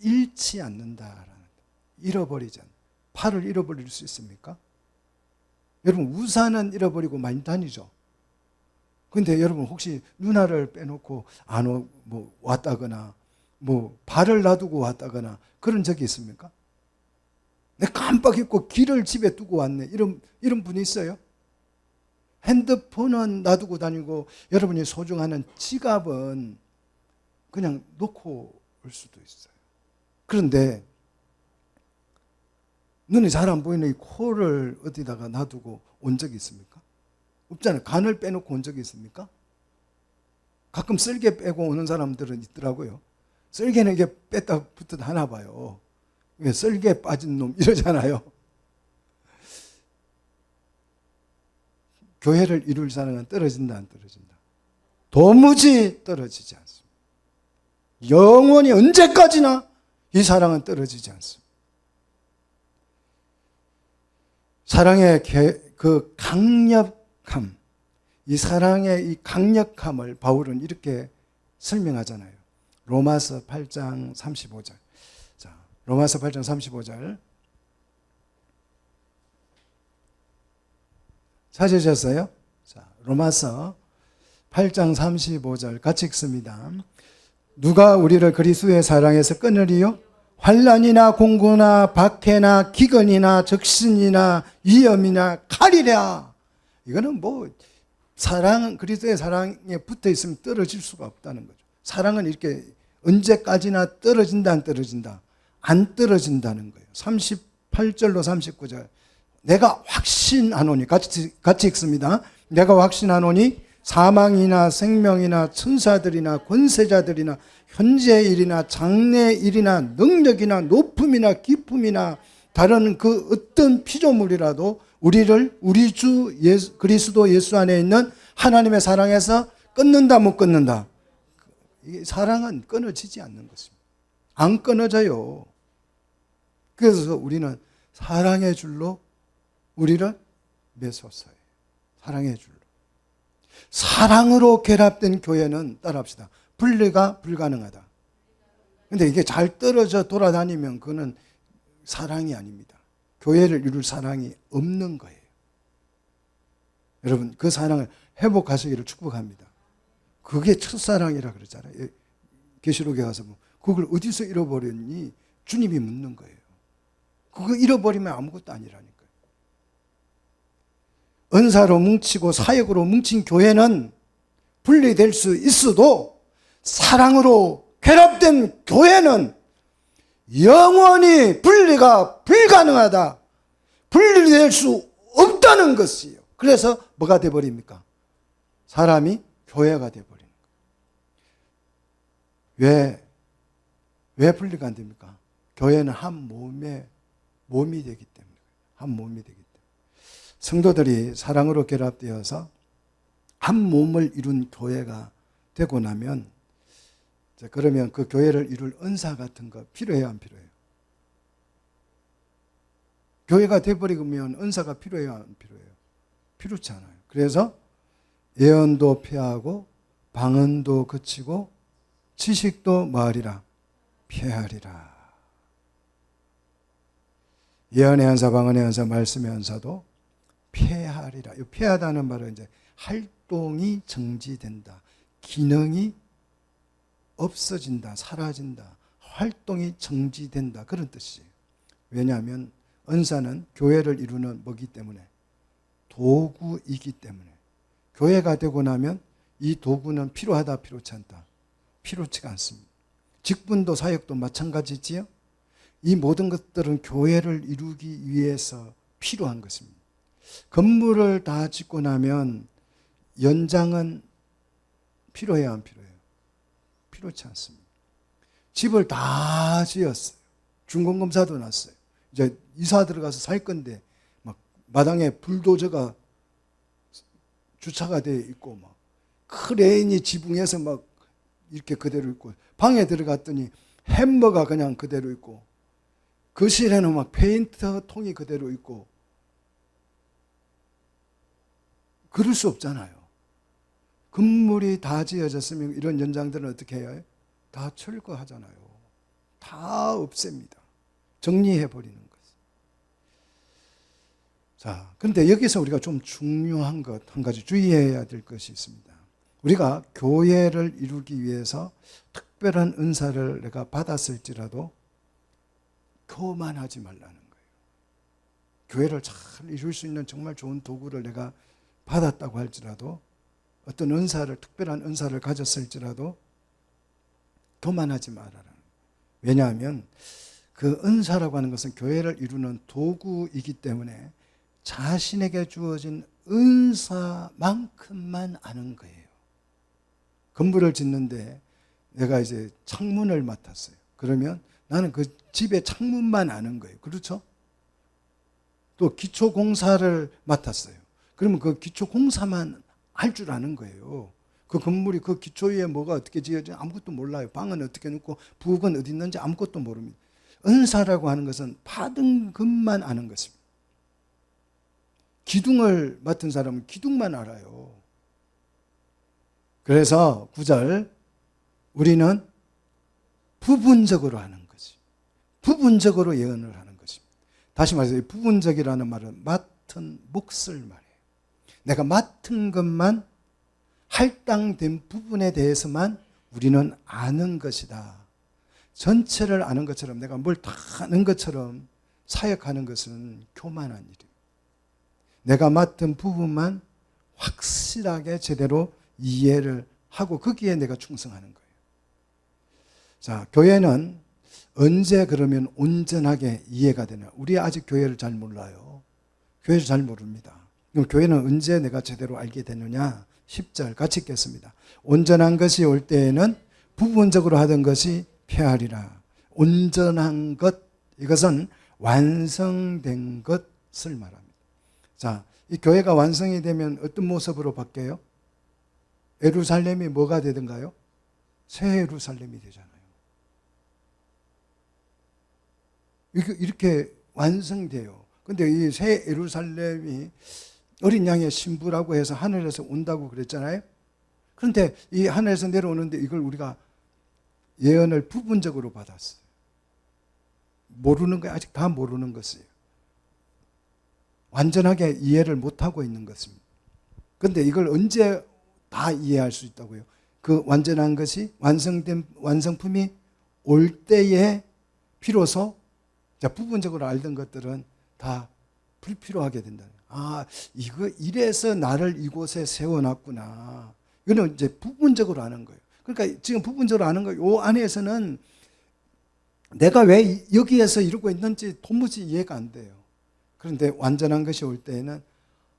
잃지 않는다라는, 잃어버리지 않는다. 팔을 잃어버릴 수 있습니까? 여러분 우산은 잃어버리고 많이 다니죠. 근데 여러분 혹시 누나를 빼놓고 뭐 왔다거나 뭐 발을 놔두고 왔다거나 그런 적이 있습니까? 내가 깜빡 잊고 길을 집에 두고 왔네. 이런 분이 있어요? 핸드폰은 놔두고 다니고 여러분이 소중한 지갑은 그냥 놓고 올 수도 있어요. 그런데 눈에 잘 안 보이는 이 코를 어디다가 놔두고 온 적이 있습니까? 없잖아요. 간을 빼놓고 온 적이 있습니까? 가끔 쓸개 빼고 오는 사람들은 있더라고요. 쓸개는 이게 뺐다 붙듯 하나 봐요. 쓸개 빠진 놈 이러잖아요. 교회를 이룰 사람은 떨어진다 안 떨어진다? 도무지 떨어지지 않습니다. 영원히 언제까지나 이 사랑은 떨어지지 않습니다. 사랑의 그 강력함, 이 사랑의 이 강력함을 바울은 이렇게 설명하잖아요. 로마서 8장 35절. 자, 로마서 8장 35절. 찾으셨어요? 자, 로마서 8장 35절 같이 읽습니다. 누가 우리를 그리스도의 사랑에서 끊으리요? 환난이나 공고나 박해나 기근이나 적신이나 위험이나 칼이랴. 이거는 뭐 그리스도의 사랑에 붙어 있으면 떨어질 수가 없다는 거죠. 사랑은 이렇게 언제까지나 떨어진다 안 떨어진다? 안 떨어진다는 거예요. 38절로 39절. 내가 확신하노니 같이 읽습니다. 내가 확신하노니 사망이나 생명이나 천사들이나 권세자들이나 현재 일이나 장래 일이나 능력이나 높음이나 깊음이나 다른 그 어떤 피조물이라도 우리를 우리 주 그리스도 예수 안에 있는 하나님의 사랑에서 끊는다 못 끊는다? 이 사랑은 끊어지지 않는 것입니다. 안 끊어져요. 그래서 우리는 사랑의 줄로 우리를 매소서요. 사랑의 줄로. 사랑으로 결합된 교회는 따라합시다. 분리가 불가능하다. 근데 이게 잘 떨어져 돌아다니면 그거는 사랑이 아닙니다. 교회를 이룰 사랑이 없는 거예요. 여러분 그 사랑을 회복하시기를 축복합니다. 그게 첫사랑이라 그러잖아요. 계시록에 가서 뭐 그걸 어디서 잃어버렸니? 주님이 묻는 거예요. 그거 잃어버리면 아무것도 아니라니까요. 은사로 뭉치고 사역으로 뭉친 교회는 분리될 수 있어도 사랑으로 결합된 교회는 영원히 분리가 불가능하다. 분리될 수 없다는 것이에요. 그래서 뭐가 돼버립니까? 사람이 교회가 돼버리는 거예요. 왜 분리가 안 됩니까? 교회는 한 몸이 되기 때문에. 한 몸이 되기 때문에. 성도들이 사랑으로 결합되어서 한 몸을 이룬 교회가 되고 나면 그러면 그 교회를 이룰 은사 같은 거 필요해요 안 필요해요? 교회가 돼버리면 은사가 필요해요 안 필요해요? 필요치 않아요. 그래서 예언도 폐하고 방언도 그치고 지식도 뭐하리라? 폐하리라. 예언의 은사, 방언의 은사, 말씀의 은사도 폐하리라. 이 폐하다는 말은 이제 활동이 정지된다. 기능이 없어진다. 사라진다. 활동이 정지된다. 그런 뜻이에요. 왜냐하면 은사는 교회를 이루는 뭐기 때문에? 도구이기 때문에. 교회가 되고 나면 이 도구는 필요하다, 필요치 않다? 필요치가 않습니다. 직분도 사역도 마찬가지지요. 이 모든 것들은 교회를 이루기 위해서 필요한 것입니다. 건물을 다 짓고 나면 연장은 필요해요 안 필요해요? 필요치 않습니다. 집을 다 지었어요. 준공검사도 났어요. 이제 이사 들어가서 살 건데 막 마당에 불도저가 주차가 되어 있고 막 크레인이 지붕에서 막 이렇게 그대로 있고 방에 들어갔더니 햄버가 그냥 그대로 있고 거실에는 막 페인트 통이 그대로 있고 그럴 수 없잖아요. 건물이 다 지어졌으면 이런 연장들은 어떻게 해요? 다 철거하잖아요. 다 없앱니다. 정리해버리는 것. 자, 그런데 여기서 우리가 좀 중요한 것 한 가지 주의해야 될 것이 있습니다. 우리가 교회를 이루기 위해서 특별한 은사를 내가 받았을지라도 교만하지 말라는 거예요. 교회를 잘 이룰 수 있는 정말 좋은 도구를 내가 받았다고 할지라도, 어떤 은사를, 특별한 은사를 가졌을지라도 교만하지 말아라. 왜냐하면 그 은사라고 하는 것은 교회를 이루는 도구이기 때문에 자신에게 주어진 은사만큼만 아는 거예요. 건물을 짓는데 내가 이제 창문을 맡았어요. 그러면 나는 그 집의 창문만 아는 거예요. 그렇죠? 또 기초공사를 맡았어요. 그러면 그 기초공사만 할 줄 아는 거예요. 그 건물이 그 기초 위에 뭐가 어떻게 지어져 아무것도 몰라요. 방은 어떻게 넣고 부엌은 어디 있는지 아무것도 모릅니다. 은사라고 하는 것은 받은 것만 아는 것입니다. 기둥을 맡은 사람은 기둥만 알아요. 그래서 9절, 우리는 부분적으로 하는 거지. 부분적으로 예언을 하는 것입니다. 다시 말해서 부분적이라는 말은 맡은 몫을 말해요. 내가 맡은 것만, 할당된 부분에 대해서만 우리는 아는 것이다. 전체를 아는 것처럼, 내가 뭘 다 아는 것처럼 사역하는 것은 교만한 일이에요. 내가 맡은 부분만 확실하게 제대로 이해를 하고 거기에 내가 충성하는 거예요. 자, 교회는 언제 그러면 온전하게 이해가 되냐? 우리 아직 교회를 잘 몰라요. 교회를 잘 모릅니다. 그럼 교회는 언제 내가 제대로 알게 되느냐? 10절 같이 읽겠습니다. 온전한 것이 올 때에는 부분적으로 하던 것이 폐하리라. 온전한 것, 이것은 완성된 것을 말합니다. 자, 이 교회가 완성이 되면 어떤 모습으로 바뀌어요? 예루살렘이 뭐가 되던가요? 새 예루살렘이 되잖아요. 이렇게 완성돼요. 근데 이 새 예루살렘이 어린 양의 신부라고 해서 하늘에서 온다고 그랬잖아요. 그런데 이 하늘에서 내려오는데 이걸 우리가 예언을 부분적으로 받았어요. 모르는 거예요. 아직 다 모르는 것이에요. 완전하게 이해를 못하고 있는 것입니다. 그런데 이걸 언제 다 이해할 수 있다고요? 그 완전한 것이, 완성된 완성품이 올 때에 비로소 부분적으로 알던 것들은 다 불필요하게 된다. 아, 이래서 나를 이곳에 세워놨구나. 이거는 이제 부분적으로 아는 거예요. 그러니까 지금 부분적으로 아는 거, 요 안에서는 내가 왜 여기에서 이러고 있는지 도무지 이해가 안 돼요. 그런데 완전한 것이 올 때에는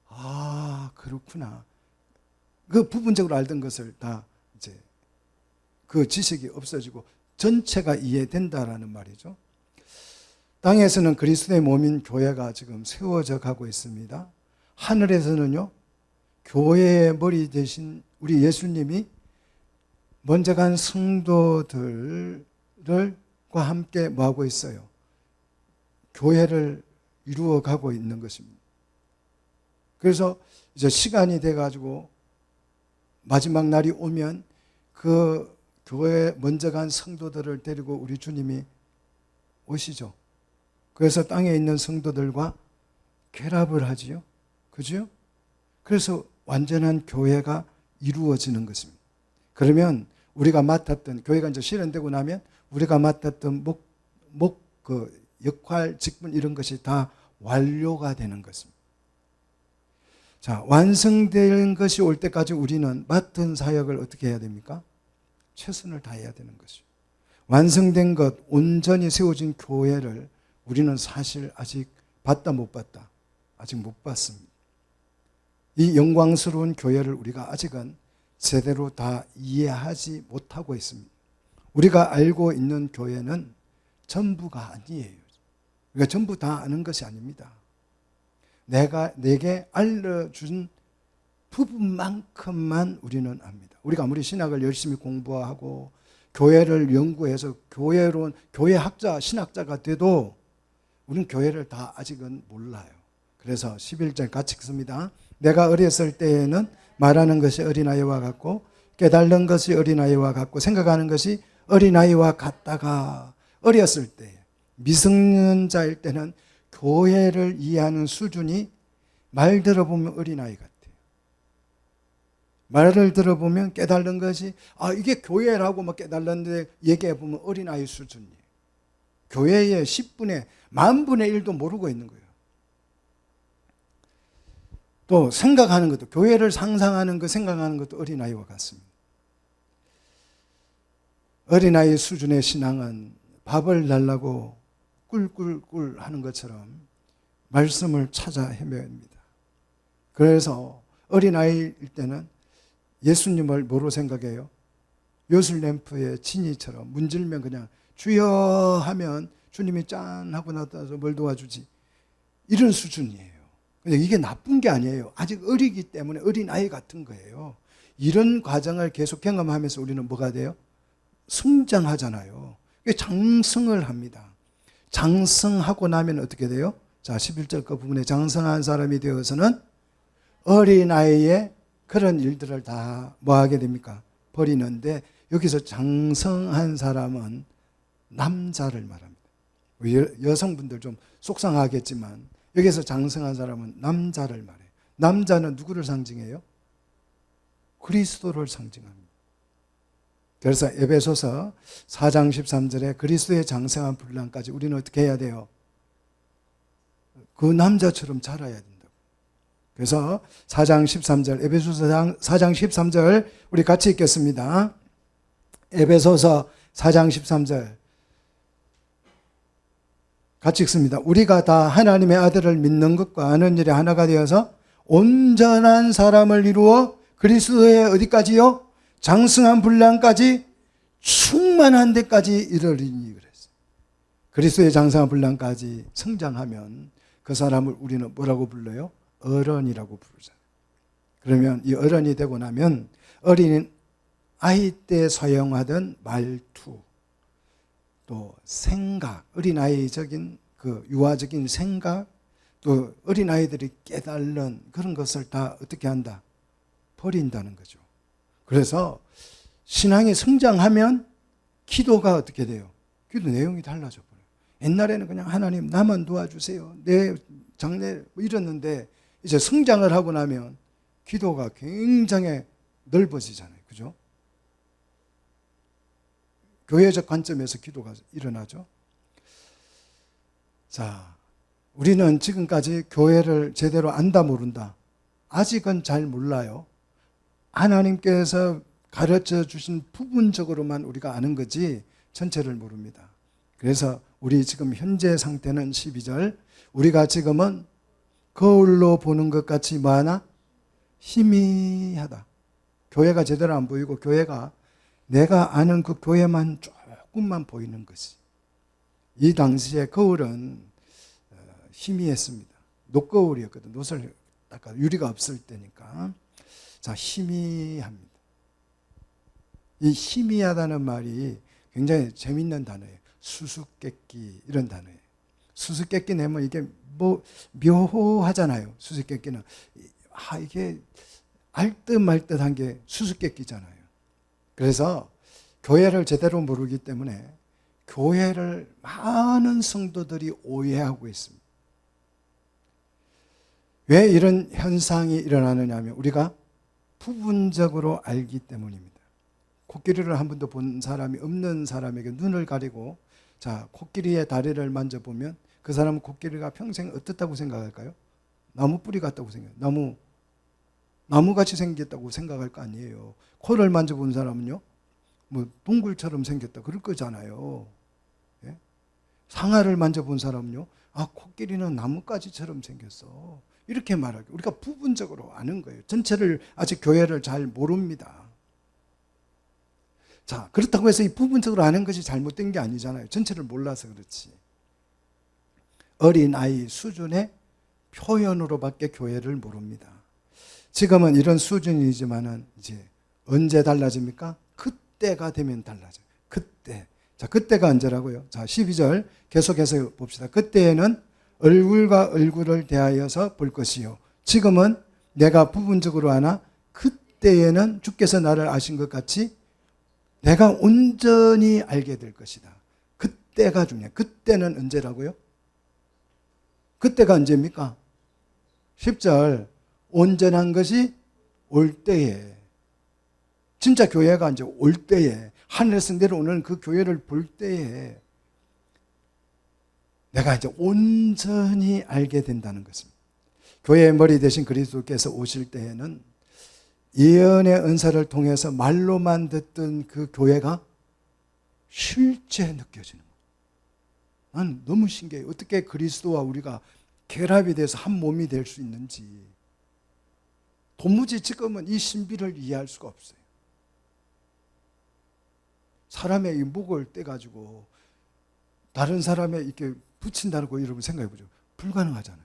아, 그렇구나. 그 부분적으로 알던 것을 다 이제 그 지식이 없어지고 전체가 이해된다라는 말이죠. 땅에서는 그리스도의 몸인 교회가 지금 세워져 가고 있습니다. 하늘에서는요, 교회의 머리 대신 우리 예수님이 먼저 간 성도들과 함께 뭐하고 있어요? 교회를 이루어 가고 있는 것입니다. 그래서 이제 시간이 돼가지고 마지막 날이 오면 그 교회에 먼저 간 성도들을 데리고 우리 주님이 오시죠. 그래서 땅에 있는 성도들과 결합을 하지요. 그죠? 그래서 완전한 교회가 이루어지는 것입니다. 그러면 우리가 맡았던, 교회가 이제 실현되고 나면 우리가 맡았던 그 역할, 직분 이런 것이 다 완료가 되는 것입니다. 자, 완성된 것이 올 때까지 우리는 맡은 사역을 어떻게 해야 됩니까? 최선을 다해야 되는 것이죠. 완성된 것, 온전히 세워진 교회를 우리는 사실 아직 봤다 못 봤다? 아직 못 봤습니다. 이 영광스러운 교회를 우리가 아직은 제대로 다 이해하지 못하고 있습니다. 우리가 알고 있는 교회는 전부가 아니에요. 우리가 전부 다 아는 것이 아닙니다. 내게 알려준 부분만큼만 우리는 압니다. 우리가 아무리 신학을 열심히 공부하고 교회를 연구해서 교회 학자, 신학자가 돼도 우리는 교회를 다 아직은 몰라요. 그래서 11절 같이 읽습니다. 내가 어렸을 때에는 말하는 것이 어린아이와 같고 깨달는 것이 어린아이와 같고 생각하는 것이 어린아이와 같다가, 어렸을 때 미성년자일 때는 교회를 이해하는 수준이 말 들어보면 어린아이 같아요. 말을 들어보면 깨달은 것이 이게 교회라고 막 깨달았는데 얘기해보면 어린아이 수준이에요. 교회의 10분의 10,000분의 1도 모르고 있는 거예요. 또 생각하는 것도, 교회를 상상하는 것, 생각하는 것도 어린아이와 같습니다. 어린아이 수준의 신앙은 밥을 달라고 꿀꿀꿀 하는 것처럼 말씀을 찾아 헤매입니다. 그래서 어린아이일 때는 예수님을 뭐로 생각해요? 요술램프의 지니처럼 문질면 그냥 주여 하면 주님이 짠 하고 나타나서 뭘 도와주지. 이런 수준이에요. 근데 이게 나쁜 게 아니에요. 아직 어리기 때문에 어린아이 같은 거예요. 이런 과정을 계속 경험하면서 우리는 뭐가 돼요? 성장하잖아요. 장성을 합니다. 장성하고 나면 어떻게 돼요? 자, 11절 그 부분에 장성한 사람이 되어서는 어린아이의 그런 일들을 다 뭐하게 됩니까? 버리는데 여기서 장성한 사람은 남자를 말합니다. 여성분들 좀 속상하겠지만 여기서 장성한 사람은 남자를 말해요. 남자는 누구를 상징해요? 그리스도를 상징합니다. 그래서 에베소서 4장 13절에 그리스도의 장성한 분량까지 우리는 어떻게 해야 돼요? 그 남자처럼 자라야 된다고. 그래서 4장 13절, 에베소서 4장 13절 우리 같이 읽겠습니다. 에베소서 4장 13절 같이 읽습니다. 우리가 다 하나님의 아들을 믿는 것과 아는 일에 하나가 되어서 온전한 사람을 이루어 그리스도의 어디까지요? 장성한 분량까지 충만한 데까지 이르리니 그랬어요. 그리스도의 장성한 분량까지 성장하면 그 사람을 우리는 뭐라고 불러요? 어른이라고 부르잖아요. 그러면 이 어른이 되고 나면 어린 아이 때 사용하던 말투, 또 생각, 어린아이적인 그 유아적인 생각, 또 어린아이들이 깨달는 그런 것을 다 어떻게 한다? 버린다는 거죠. 그래서 신앙이 성장하면 기도가 어떻게 돼요? 기도 내용이 달라져 버려요. 옛날에는 그냥 하나님 나만 도와주세요. 내 장래 뭐 이랬는데 이제 성장을 하고 나면 기도가 굉장히 넓어지잖아요. 그죠? 교회적 관점에서 기도가 일어나죠. 자, 우리는 지금까지 교회를 제대로 안다 모른다. 아직은 잘 몰라요. 하나님께서 가르쳐 주신 부분적으로만 우리가 아는 거지 전체를 모릅니다. 그래서 우리 지금 현재 상태는 12절 우리가 지금은 거울로 보는 것 같이 뭐하나? 희미하다. 교회가 제대로 안 보이고 교회가 내가 아는 그 교회만 조금만 보이는 것이. 이 당시에 거울은 희미했습니다. 녹거울이었거든. 노설 닦아 유리가 없을 때니까. 자, 희미합니다. 이 희미하다는 말이 굉장히 재밌는 단어예요. 수수께끼 이런 단어예요. 수수께끼 내면 이게 뭐 묘하잖아요. 수수께끼는 이게 알듯 말듯한 게 수수께끼잖아요. 그래서 교회를 제대로 모르기 때문에 교회를 많은 성도들이 오해하고 있습니다. 왜 이런 현상이 일어나느냐 하면 우리가 부분적으로 알기 때문입니다. 코끼리를 한 번도 본 사람이 없는 사람에게 눈을 가리고 자, 코끼리의 다리를 만져보면 그 사람은 코끼리가 평생 어떻다고 생각할까요? 나무 뿌리 같다고 생각해요. 나무같이 생겼다고 생각할 거 아니에요. 코를 만져본 사람은요, 뭐 동굴처럼 생겼다 그럴 거잖아요. 예? 상아를 만져본 사람은요, 코끼리는 나뭇가지처럼 생겼어. 이렇게 말하고 우리가 부분적으로 아는 거예요. 전체를 아직 교회를 잘 모릅니다. 자, 그렇다고 해서 이 부분적으로 아는 것이 잘못된 게 아니잖아요. 전체를 몰라서 그렇지. 어린아이 수준의 표현으로밖에 교회를 모릅니다. 지금은 이런 수준이지만은 이제 언제 달라집니까? 그때가 되면 달라져요. 그때. 자, 그때가 언제라고요? 자, 12절 계속해서 봅시다. 그때에는 얼굴과 얼굴을 대하여서 볼 것이요. 지금은 내가 부분적으로 아나 그때에는 주께서 나를 아신 것 같이 내가 온전히 알게 될 것이다. 그때가 중요해요. 그때는 언제라고요? 그때가 언제입니까? 10절 온전한 것이 올 때에, 진짜 교회가 이제 올 때에, 하늘에서 내려오는 그 교회를 볼 때에 내가 이제 온전히 알게 된다는 것입니다. 교회의 머리 대신 그리스도께서 오실 때에는 예언의 은사를 통해서 말로만 듣던 그 교회가 실제 느껴지는 거예요. 난 너무 신기해요. 어떻게 그리스도와 우리가 결합이 돼서 한 몸이 될 수 있는지. 도무지 지금은 이 신비를 이해할 수가 없어요. 사람의 이 목을 떼가지고 다른 사람에 이렇게 붙인다고 여러분 생각해 보죠. 불가능하잖아요.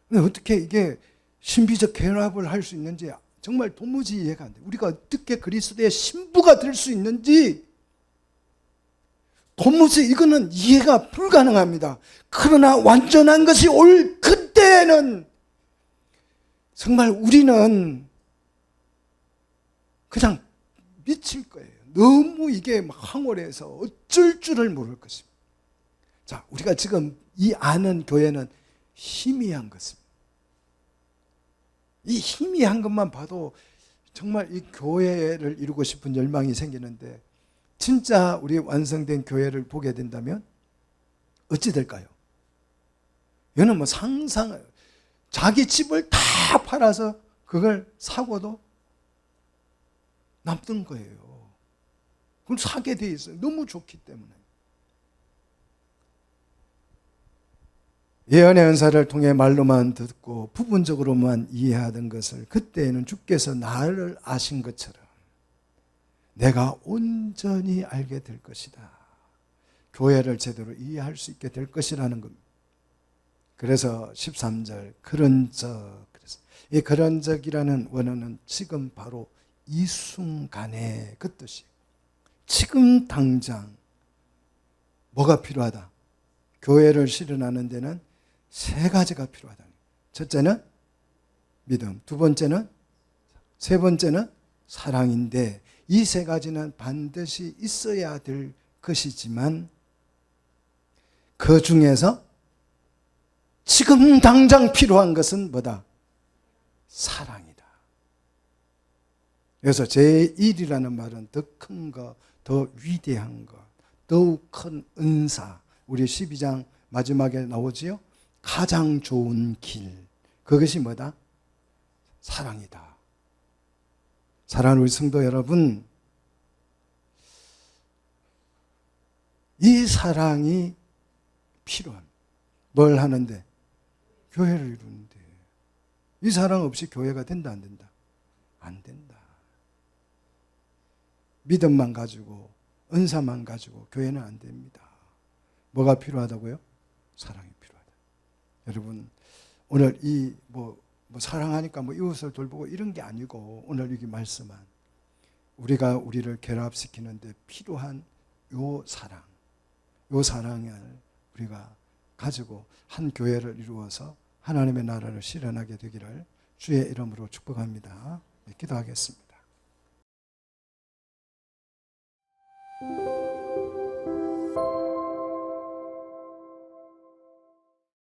근데 어떻게 이게 신비적 결합을 할 수 있는지 정말 도무지 이해가 안 돼요. 우리가 어떻게 그리스도의 신부가 될 수 있는지 도무지 이거는 이해가 불가능합니다. 그러나 완전한 것이 올 그때는 정말 우리는 그냥 미칠 거예요. 너무 이게 막 황홀해서 어쩔 줄을 모를 것입니다. 자, 우리가 지금 이 아는 교회는 희미한 것입니다. 이 희미한 것만 봐도 정말 이 교회를 이루고 싶은 열망이 생기는데, 진짜 우리 완성된 교회를 보게 된다면 어찌 될까요? 얘는 뭐 자기 집을 다 팔아서 그걸 사고도 남는 거예요. 그걸 사게 돼 있어요. 너무 좋기 때문에. 예언의 은사를 통해 말로만 듣고 부분적으로만 이해하던 것을 그때에는 주께서 나를 아신 것처럼 내가 온전히 알게 될 것이다. 교회를 제대로 이해할 수 있게 될 것이라는 겁니다. 그래서 13절 그런즉, 이 그런즉이라는 원어는 지금 바로 이 순간에 그 뜻이에요. 지금 당장 뭐가 필요하다? 교회를 실현하는 데는 세 가지가 필요하다. 첫째는 믿음, 두 번째는, 세 번째는 사랑인데, 이 세 가지는 반드시 있어야 될 것이지만 그 중에서 지금 당장 필요한 것은 뭐다? 사랑이다. 그래서 제1이라는 말은 더 큰 것, 더 위대한 것, 더욱 큰 은사. 우리 12장 마지막에 나오지요? 가장 좋은 길. 그것이 뭐다? 사랑이다. 사랑하는 우리 성도 여러분, 이 사랑이 필요합니다. 뭘 하는데? 교회를 이루는데. 이 사랑 없이 교회가 된다, 안 된다? 안 된다. 믿음만 가지고, 은사만 가지고 교회는 안 됩니다. 뭐가 필요하다고요? 사랑이 필요하다. 여러분, 오늘 이 사랑하니까 이웃을 돌보고 이런 게 아니고, 오늘 여기 말씀한 우리가 우리를 결합시키는데 필요한 요 사랑을 우리가 가지고 한 교회를 이루어서 하나님의 나라를 실현하게 되기를 주의 이름으로 축복합니다. 기도하겠습니다.